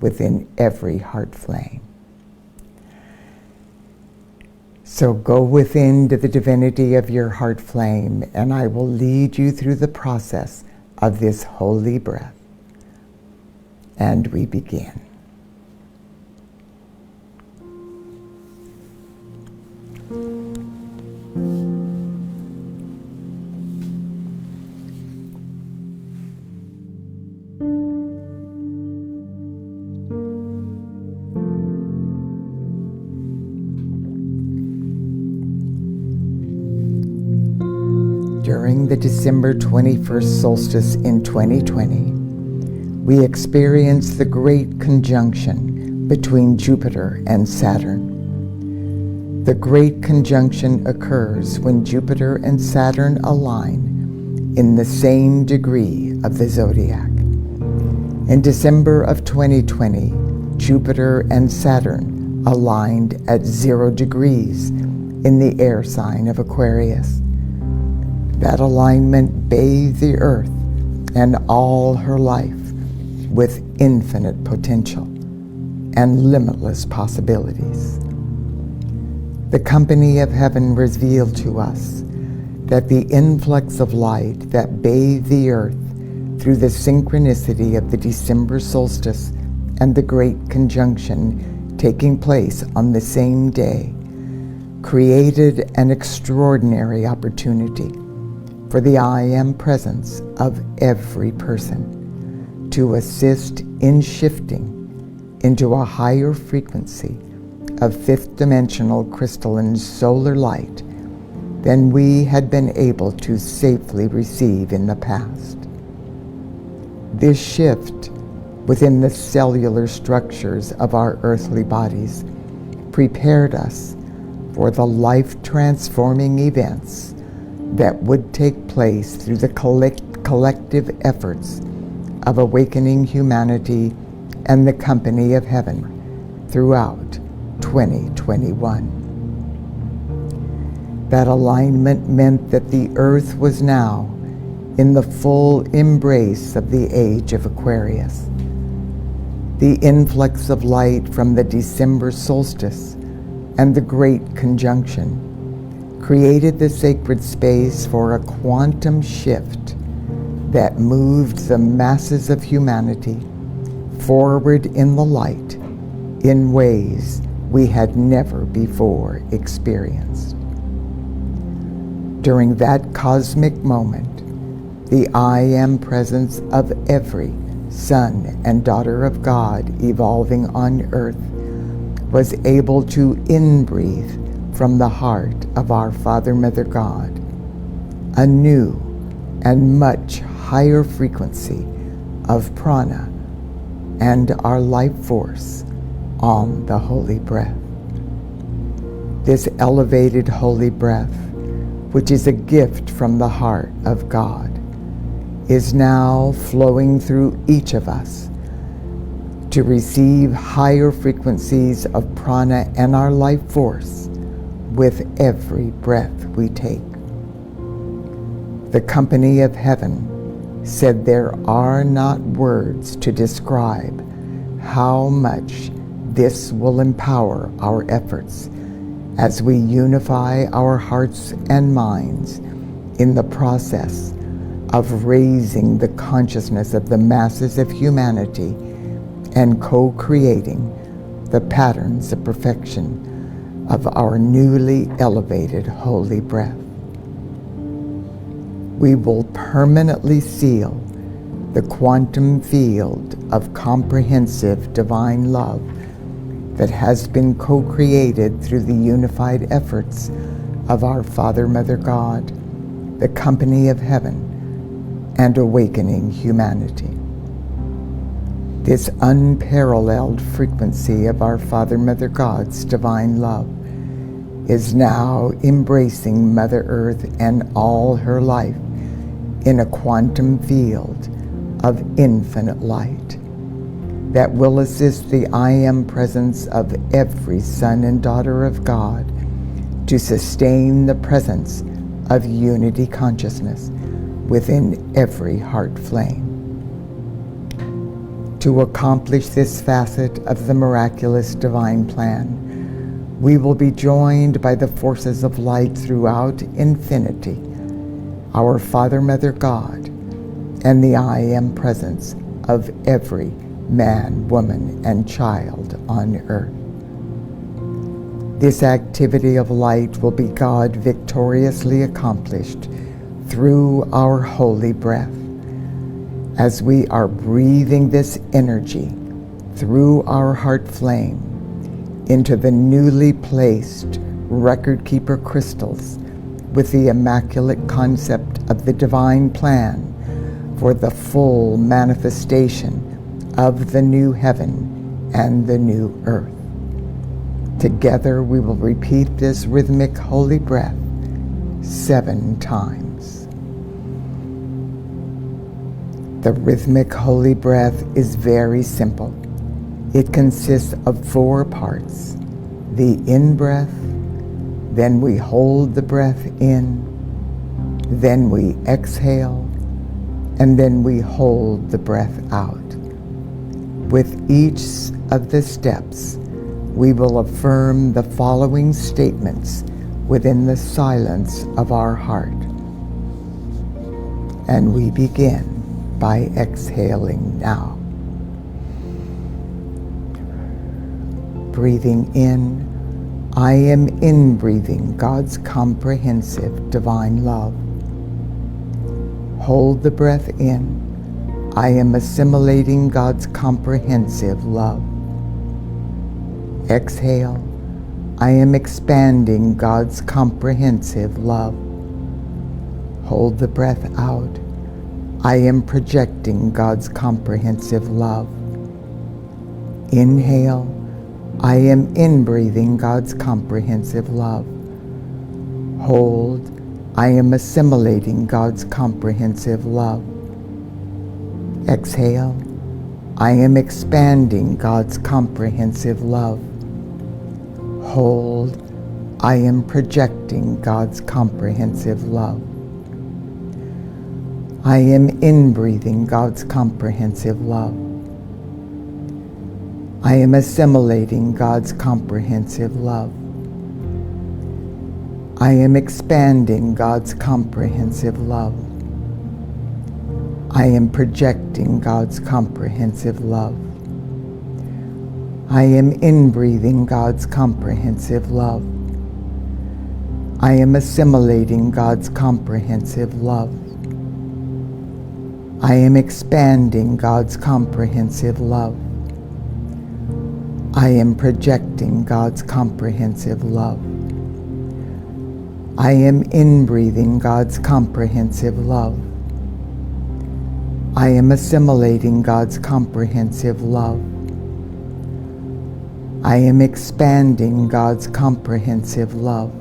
within every heart flame. So go within to the divinity of your heart flame, and I will lead you through the process of this holy breath. And we begin. During the December 21st solstice in 2020, we experienced the great conjunction between Jupiter and Saturn. The great conjunction occurs when Jupiter and Saturn align in the same degree of the zodiac. In December of 2020, Jupiter and Saturn aligned at 0 degrees in the air sign of Aquarius. That alignment bathed the earth and all her life with infinite potential and limitless possibilities. The company of heaven revealed to us that the influx of light that bathed the earth through the synchronicity of the December solstice and the great conjunction taking place on the same day created an extraordinary opportunity for the I Am presence of every person to assist in shifting into a higher frequency of fifth dimensional crystalline solar light than we had been able to safely receive in the past. This shift within the cellular structures of our earthly bodies prepared us for the life-transforming events that would take place through the collective efforts of awakening humanity and the company of heaven throughout 2021. That alignment meant that the earth was now in the full embrace of the age of Aquarius. The influx of light from the December solstice and the great conjunction created the sacred space for a quantum shift that moved the masses of humanity forward in the light in ways we had never before experienced. During that cosmic moment, the I Am presence of every son and daughter of God evolving on earth was able to inbreathe from the heart of our Father, Mother God, a new and much higher frequency of prana and our life force on the holy breath. This elevated holy breath, which is a gift from the heart of God, is now flowing through each of us to receive higher frequencies of prana and our life force with every breath we take. The company of heaven said there are not words to describe how much this will empower our efforts as we unify our hearts and minds in the process of raising the consciousness of the masses of humanity and co-creating the patterns of perfection of our newly elevated holy breath. We will permanently seal the quantum field of comprehensive divine love that has been co-created through the unified efforts of our Father, Mother, God, the company of heaven, and awakening humanity. This unparalleled frequency of our Father, Mother, God's divine love is now embracing Mother Earth and all her life in a quantum field of infinite light that will assist the I Am presence of every son and daughter of God to sustain the presence of unity consciousness within every heart flame. To accomplish this facet of the miraculous divine plan, we will be joined by the forces of light throughout infinity, our Father, Mother, God, and the I Am presence of every man, woman, and child on earth. This activity of light will be God victoriously accomplished through our holy breath, as we are breathing this energy through our heart flame into the newly placed record keeper crystals with the immaculate concept of the divine plan for the full manifestation of the new heaven and the new earth. Together we will repeat this rhythmic holy breath 7 times. The rhythmic holy breath is very simple. It consists of 4 parts. The in-breath, then we hold the breath in, then we exhale, and then we hold the breath out. With each of the steps, we will affirm the following statements within the silence of our heart. And we begin by exhaling now. Breathing in, I am in-breathing God's comprehensive divine love. Hold the breath in, I am assimilating God's comprehensive love. Exhale, I am expanding God's comprehensive love. Hold the breath out, I am projecting God's comprehensive love. Inhale, I am in-breathing God's comprehensive love. Hold, I am assimilating God's comprehensive love. Exhale, I am expanding God's comprehensive love. Hold, I am projecting God's comprehensive love. I am in-breathing God's comprehensive love. I am assimilating God's comprehensive love. I am expanding God's comprehensive love. I am projecting God's comprehensive love. I am in-breathing God's comprehensive love. I am assimilating God's comprehensive love. I am expanding God's comprehensive love. I am projecting God's comprehensive love. I am in-breathing God's comprehensive love. I am assimilating God's comprehensive love. I am expanding God's comprehensive love.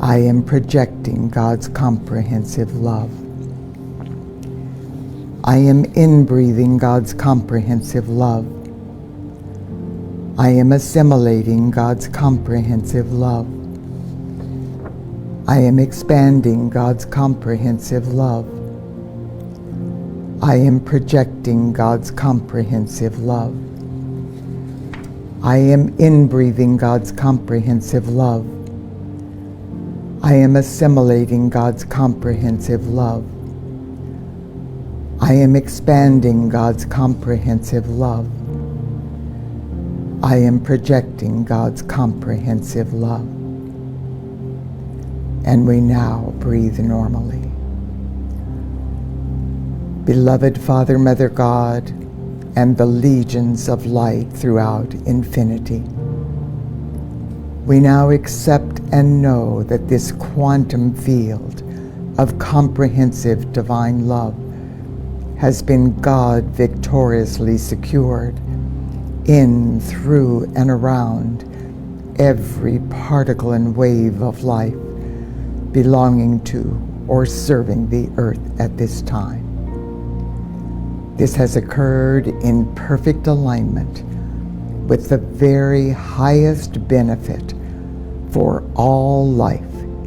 I am projecting God's comprehensive love. I am in-breathing God's comprehensive love. I am assimilating God's comprehensive love. I am expanding God's comprehensive love. I am projecting God's comprehensive love. I am in-breathing God's comprehensive love. I am assimilating God's comprehensive love. I am expanding God's comprehensive love. I am projecting God's comprehensive love. And we now breathe normally. Beloved Father, Mother God, and the legions of light throughout infinity, we now accept and know that this quantum field of comprehensive divine love has been God victoriously secured in, through, and around every particle and wave of life belonging to or serving the earth at this time. This has occurred in perfect alignment with the very highest benefit for all life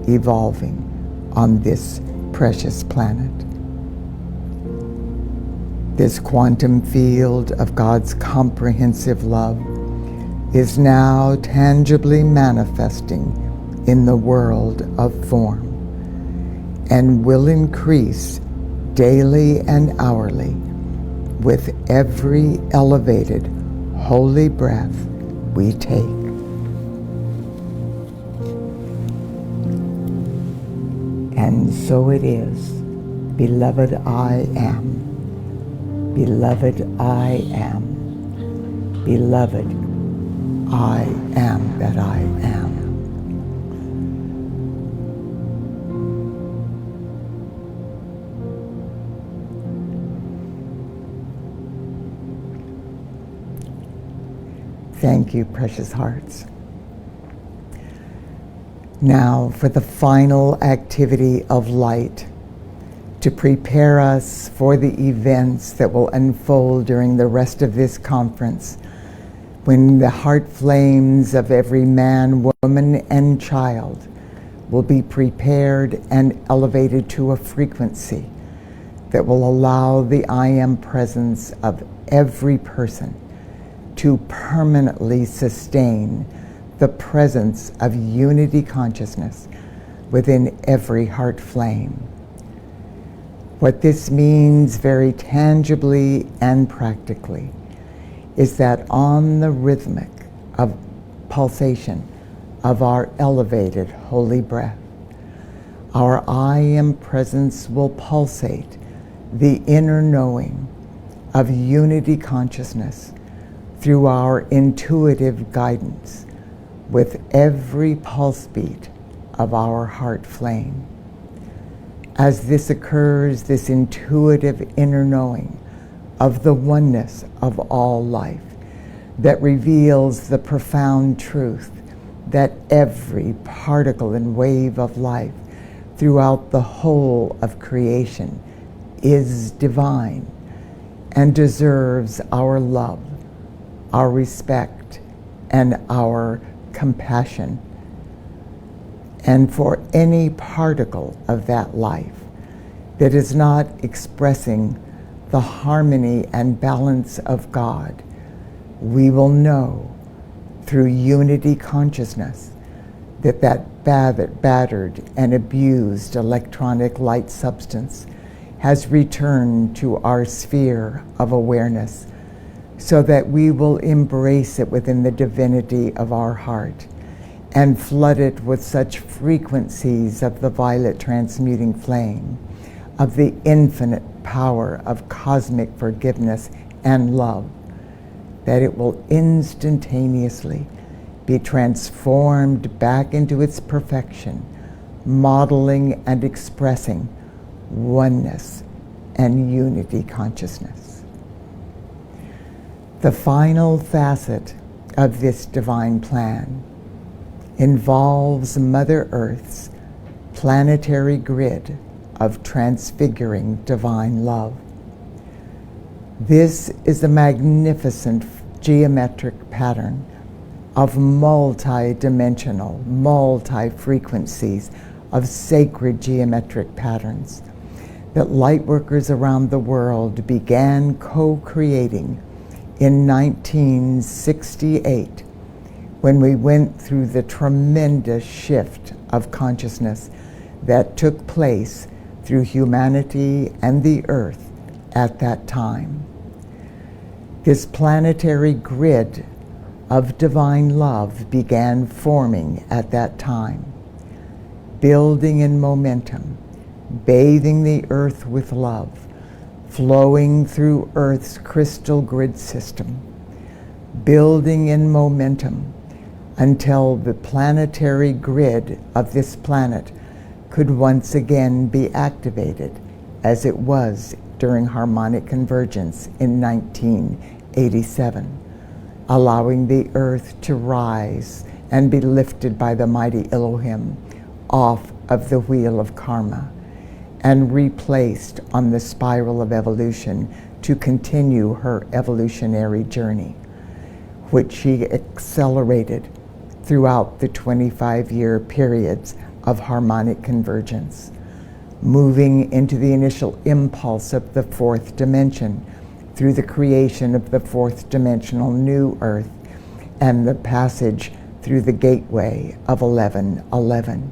evolving on this precious planet. This quantum field of God's comprehensive love is now tangibly manifesting in the world of form and will increase daily and hourly with every elevated holy breath we take. And so it is. Beloved, I am. Beloved, I am. Beloved, I am that I am. Thank you, precious hearts. Now for the final activity of light to prepare us for the events that will unfold during the rest of this conference, when the heart flames of every man, woman, and child will be prepared and elevated to a frequency that will allow the I Am presence of every person to permanently sustain the presence of unity consciousness within every heart flame. What this means very tangibly and practically is that on the rhythmic of pulsation of our elevated holy breath, our I Am presence will pulsate the inner knowing of unity consciousness through our intuitive guidance with every pulse beat of our heart flame. As this occurs, this intuitive inner knowing of the oneness of all life that reveals the profound truth that every particle and wave of life throughout the whole of creation is divine and deserves our love, our respect, and our compassion. And for any particle of that life that is not expressing the harmony and balance of God, we will know through unity consciousness that battered and abused electronic light substance has returned to our sphere of awareness, so that we will embrace it within the divinity of our heart and flood it with such frequencies of the violet transmuting flame, of the infinite power of cosmic forgiveness and love, that it will instantaneously be transformed back into its perfection, modeling and expressing oneness and unity consciousness. The final facet of this divine plan involves Mother Earth's planetary grid of transfiguring divine love. This is a magnificent geometric pattern of multi-dimensional, multi-frequencies of sacred geometric patterns that lightworkers around the world began co-creating in 1968 when we went through the tremendous shift of consciousness that took place through humanity and the earth at that time. This planetary grid of divine love began forming at that time, building in momentum, bathing the earth with love, flowing through Earth's crystal grid system, building in momentum until the planetary grid of this planet could once again be activated as it was during harmonic convergence in 1987, allowing the earth to rise and be lifted by the mighty Elohim off of the wheel of karma and replaced on the spiral of evolution to continue her evolutionary journey, which she accelerated throughout the 25-year periods of harmonic convergence, moving into the initial impulse of the fourth dimension through the creation of the fourth dimensional new earth and the passage through the gateway of 1111,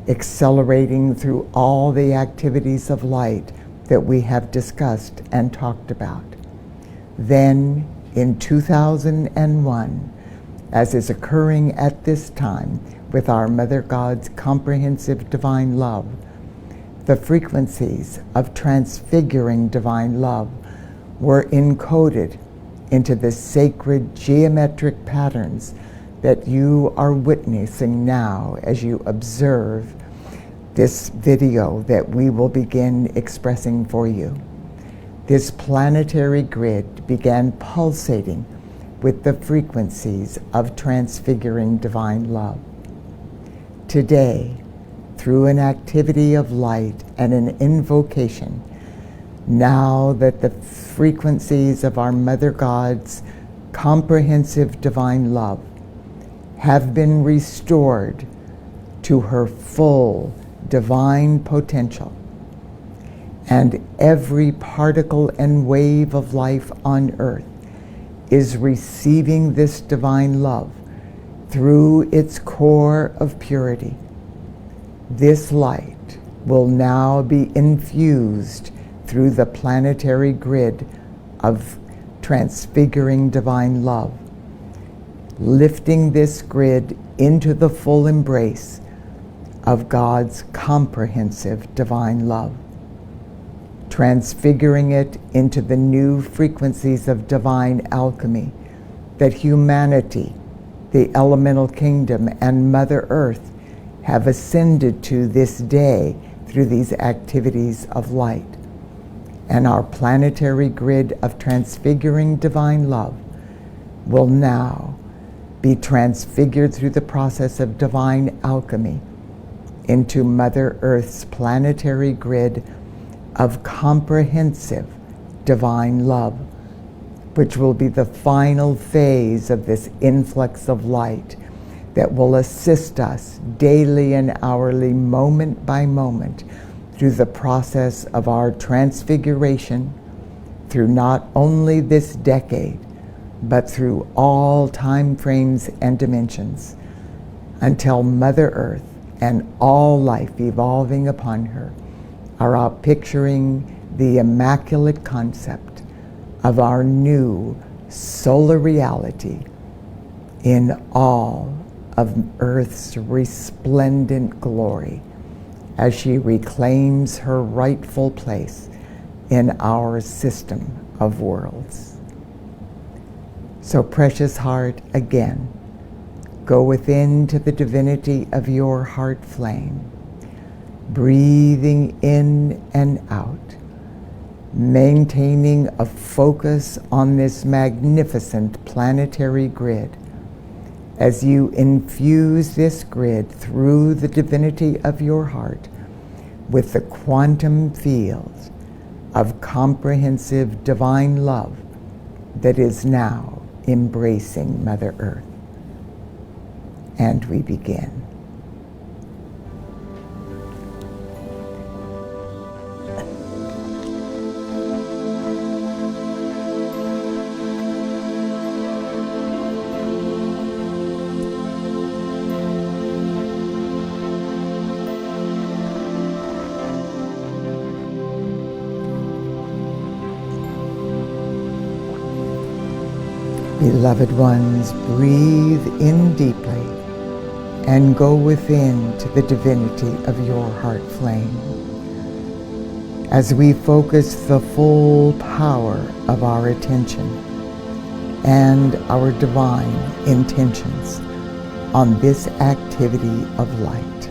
accelerating through all the activities of light that we have discussed and talked about. Then, in 2001, as is occurring at this time with our Mother God's comprehensive divine love, the frequencies of transfiguring divine love were encoded into the sacred geometric patterns that you are witnessing now as you observe this video that we will begin expressing for you. This planetary grid began pulsating with the frequencies of transfiguring divine love. Today, through an activity of light and an invocation, now that the frequencies of our Mother God's comprehensive divine love have been restored to her full divine potential, and every particle and wave of life on earth is receiving this divine love through its core of purity, this light will now be infused through the planetary grid of transfiguring divine love, lifting this grid into the full embrace of God's comprehensive divine love, transfiguring it into the new frequencies of divine alchemy that humanity, the elemental kingdom, and Mother Earth have ascended to this day through these activities of light. And our planetary grid of transfiguring divine love will now be transfigured through the process of divine alchemy into Mother Earth's planetary grid of comprehensive divine love, which will be the final phase of this influx of light that will assist us daily and hourly, moment by moment, through the process of our transfiguration, through not only this decade, but through all time frames and dimensions, until Mother Earth and all life evolving upon her are out picturing the immaculate concept of our new solar reality in all of Earth's resplendent glory, as she reclaims her rightful place in our system of worlds. So, precious heart, again, go within to the divinity of your heart flame, breathing in and out, maintaining a focus on this magnificent planetary grid as you infuse this grid through the divinity of your heart with the quantum field of comprehensive divine love that is now embracing Mother Earth. And we begin. Beloved ones, breathe in deeply and go within to the divinity of your heart flame. As we focus the full power of our attention and our divine intentions on this activity of light.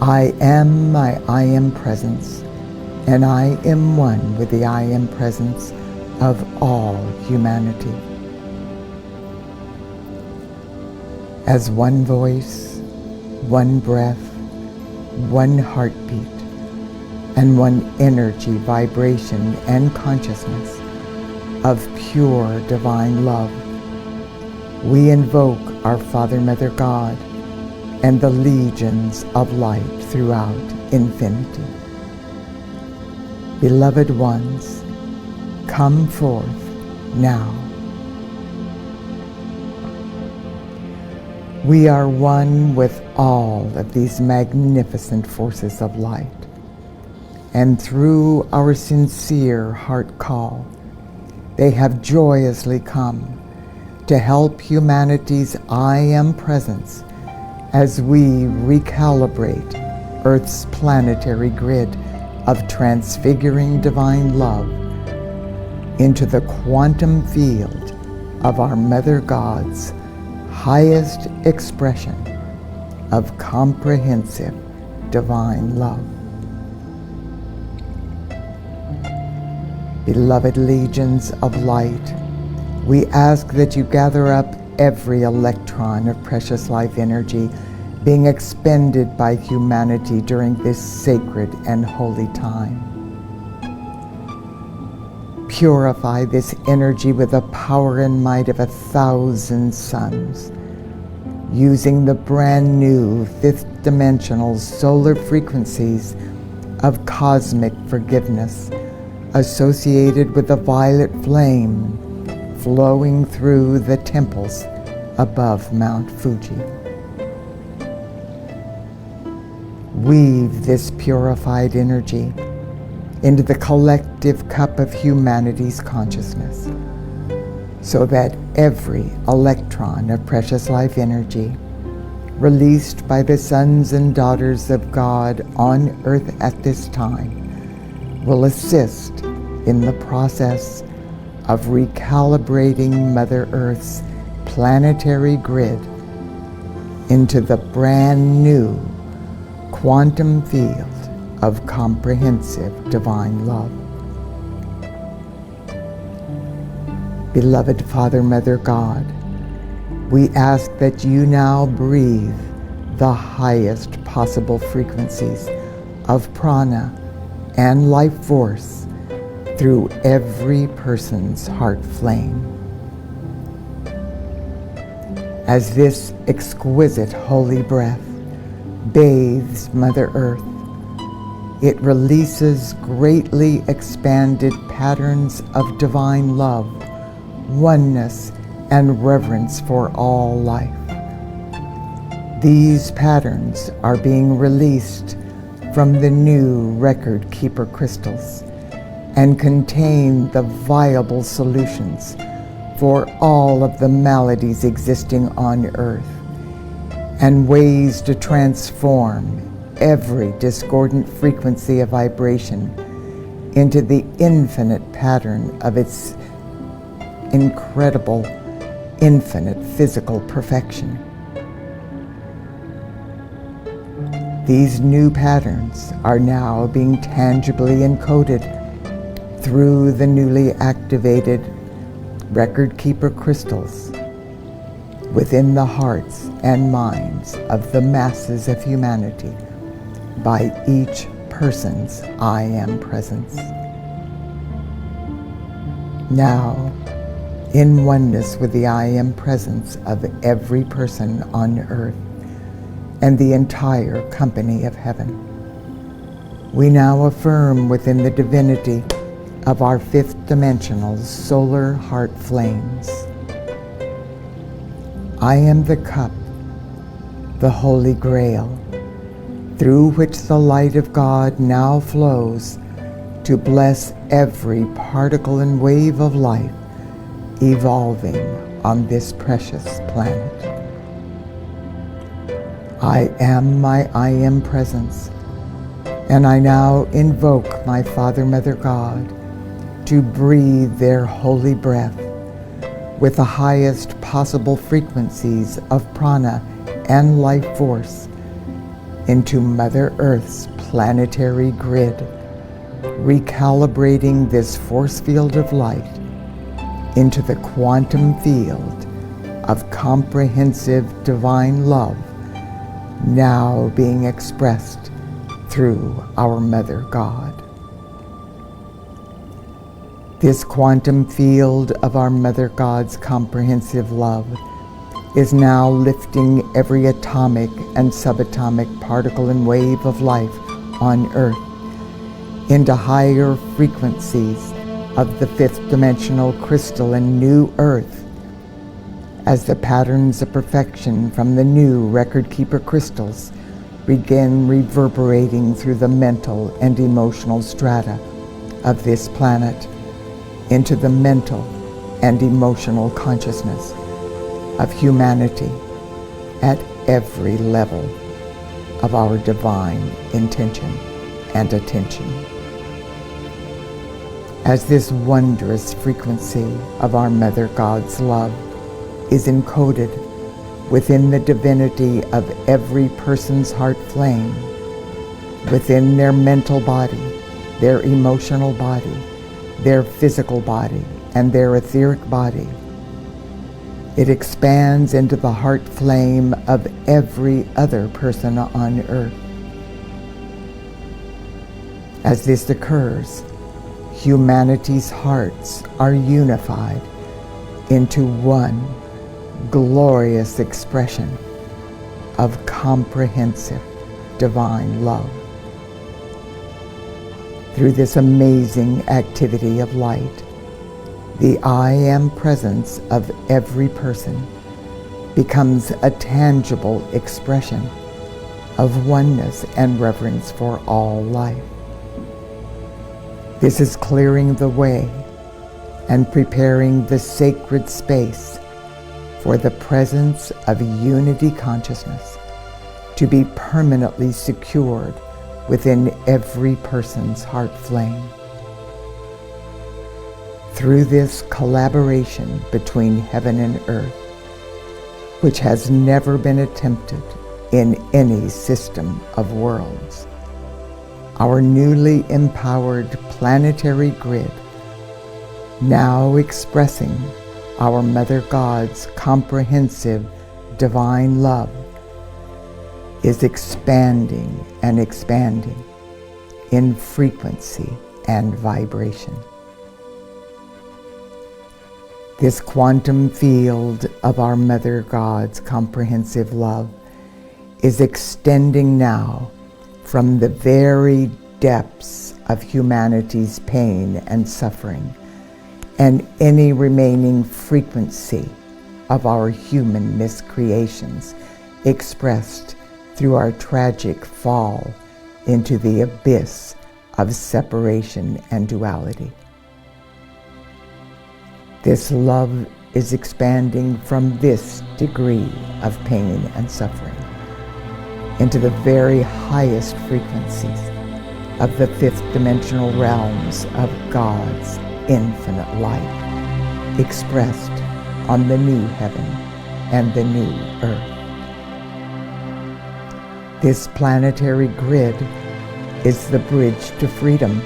I am my I am presence, and I am one with the I am presence of all humanity. As one voice, one breath, one heartbeat, and one energy, vibration, and consciousness of pure divine love, we invoke our Father, Mother, God, and the legions of light throughout infinity. Beloved ones, come forth now. We are one with all of these magnificent forces of light, and through our sincere heart call, they have joyously come to help humanity's I am presence as we recalibrate Earth's planetary grid of transfiguring divine love into the quantum field of our Mother God's highest expression of comprehensive divine love. Beloved legions of light, we ask that you gather up every electron of precious life energy being expended by humanity during this sacred and holy time. Purify this energy with the power and might of 1,000 suns, using the brand new fifth dimensional solar frequencies of cosmic forgiveness associated with the violet flame flowing through the temples above Mount Fuji. Weave this purified energy into the collective cup of humanity's consciousness, so that every electron of precious life energy released by the sons and daughters of God on earth at this time will assist in the process of recalibrating Mother Earth's planetary grid into the brand new quantum field of comprehensive divine love. Beloved Father, Mother, God, we ask that you now breathe the highest possible frequencies of prana and life force through every person's heart flame. As this exquisite holy breath bathes Mother Earth, it releases greatly expanded patterns of divine love, oneness, and reverence for all life. These patterns are being released from the new record keeper crystals and contain the viable solutions for all of the maladies existing on Earth and ways to transform every discordant frequency of vibration into the infinite pattern of its incredible, infinite physical perfection. These new patterns are now being tangibly encoded through the newly activated record keeper crystals within the hearts and minds of the masses of humanity by each person's I am presence. Now, in oneness with the I am presence of every person on earth and the entire company of heaven, we now affirm within the divinity of our fifth dimensional solar heart flames, I am the cup, the Holy Grail, through which the light of God now flows to bless every particle and wave of life evolving on this precious planet. I am my I Am presence, and I now invoke my Father, Mother, God to breathe their holy breath with the highest possible frequencies of prana and life force into Mother Earth's planetary grid, recalibrating this force field of light into the quantum field of comprehensive divine love now being expressed through our Mother God. This quantum field of our Mother God's comprehensive love is now lifting every atomic and subatomic particle and wave of life on Earth into higher frequencies of the fifth dimensional crystal and new Earth, as the patterns of perfection from the new record keeper crystals begin reverberating through the mental and emotional strata of this planet into the mental and emotional consciousness of humanity at every level of our divine intention and attention. As this wondrous frequency of our Mother God's love is encoded within the divinity of every person's heart flame, within their mental body, their emotional body, their physical body, and their etheric body, it expands into the heart flame of every other person on Earth. As this occurs, humanity's hearts are unified into one glorious expression of comprehensive divine love. Through this amazing activity of light, the I Am presence of every person becomes a tangible expression of oneness and reverence for all life. This is clearing the way and preparing the sacred space for the presence of unity consciousness to be permanently secured within every person's heart flame. Through this collaboration between heaven and earth, which has never been attempted in any system of worlds, our newly empowered planetary grid, now expressing our Mother God's comprehensive divine love, is expanding and expanding in frequency and vibration. This quantum field of our Mother God's comprehensive love is extending now from the very depths of humanity's pain and suffering and any remaining frequency of our human miscreations expressed through our tragic fall into the abyss of separation and duality. This love is expanding from this degree of pain and suffering into the very highest frequencies of the fifth dimensional realms of God's infinite light, expressed on the new heaven and the new earth. This planetary grid is the bridge to freedom,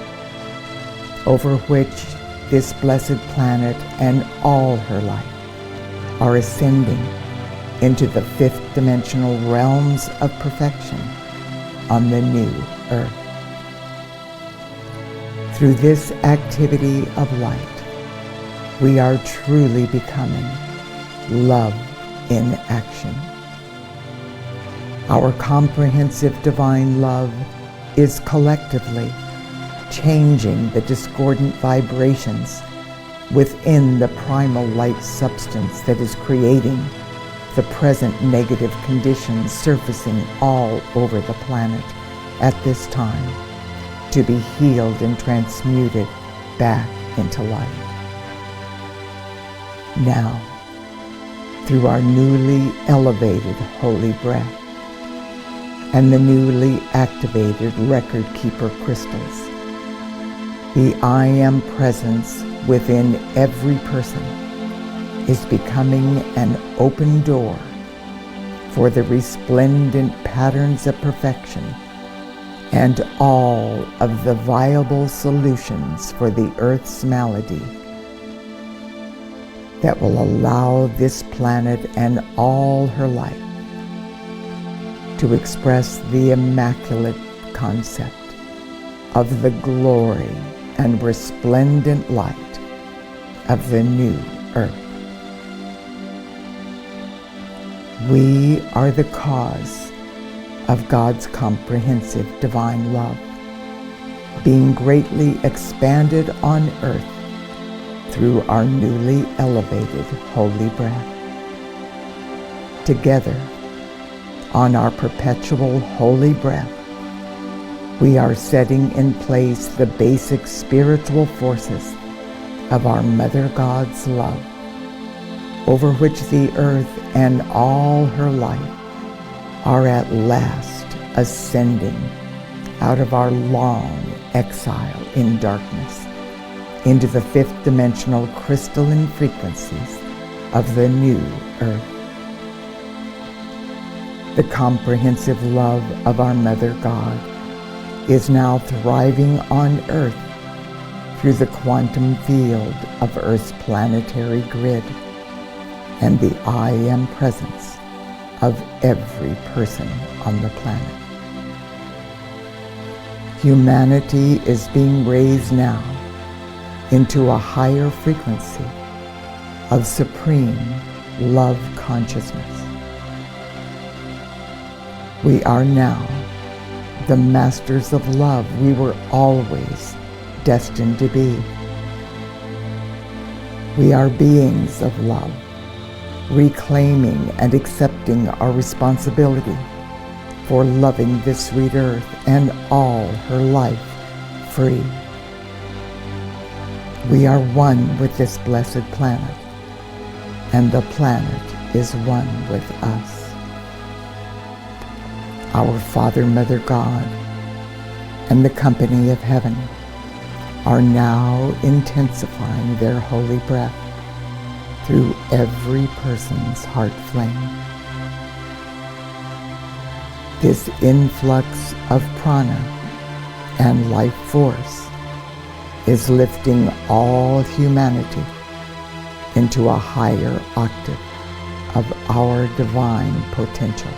over which this blessed planet and all her life are ascending into the fifth dimensional realms of perfection on the new earth. Through this activity of light, we are truly becoming love in action. Our comprehensive divine love is collectively changing the discordant vibrations within the primal light substance that is creating the present negative conditions surfacing all over the planet at this time, to be healed and transmuted back into light. Now, through our newly elevated holy breath and the newly activated record keeper crystals, the I Am presence within every person is becoming an open door for the resplendent patterns of perfection and all of the viable solutions for the Earth's malady that will allow this planet and all her life to express the immaculate concept of the glory and resplendent light of the new Earth. We are the cause of God's comprehensive divine love, being greatly expanded on earth through our newly elevated holy breath. Together, on our perpetual holy breath, we are setting in place the basic spiritual forces of our Mother God's love, over which the earth and all her life are at last ascending out of our long exile in darkness into the fifth dimensional crystalline frequencies of the new earth. The comprehensive love of our Mother God is now thriving on earth through the quantum field of Earth's planetary grid and the I Am presence of every person on the planet. Humanity is being raised now into a higher frequency of supreme love consciousness. We are now the masters of love we were always destined to be. We are beings of love, reclaiming and accepting our responsibility for loving this sweet earth and all her life free. We are one with this blessed planet, and the planet is one with us. Our Father, Mother God, and the company of heaven are now intensifying their holy breath through every person's heart flame. This influx of prana and life force is lifting all humanity into a higher octave of our divine potential.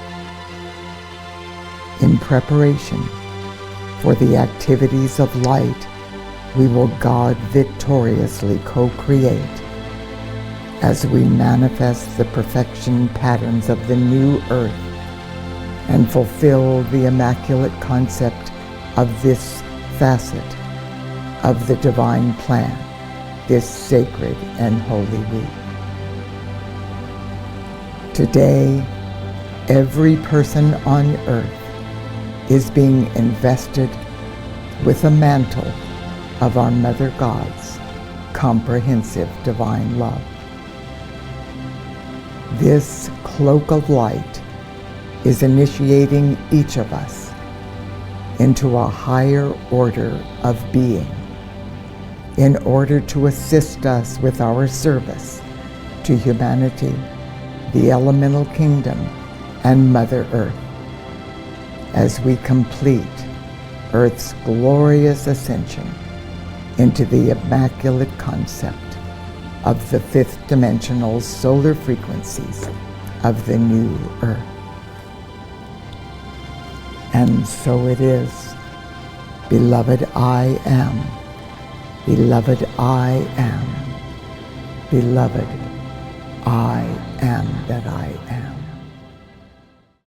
In preparation for the activities of light we will God victoriously co-create as we manifest the perfection patterns of the new earth and fulfill the immaculate concept of this facet of the divine plan, this sacred and holy week. Today, every person on earth is being invested with a mantle of our Mother God's comprehensive divine love. This cloak of light is initiating each of us into a higher order of being in order to assist us with our service to humanity, the elemental kingdom, and Mother Earth as we complete Earth's glorious ascension into the immaculate concept of the fifth dimensional solar frequencies of the new Earth. And so it is. Beloved, I am. Beloved, I am. Beloved, I am that I am.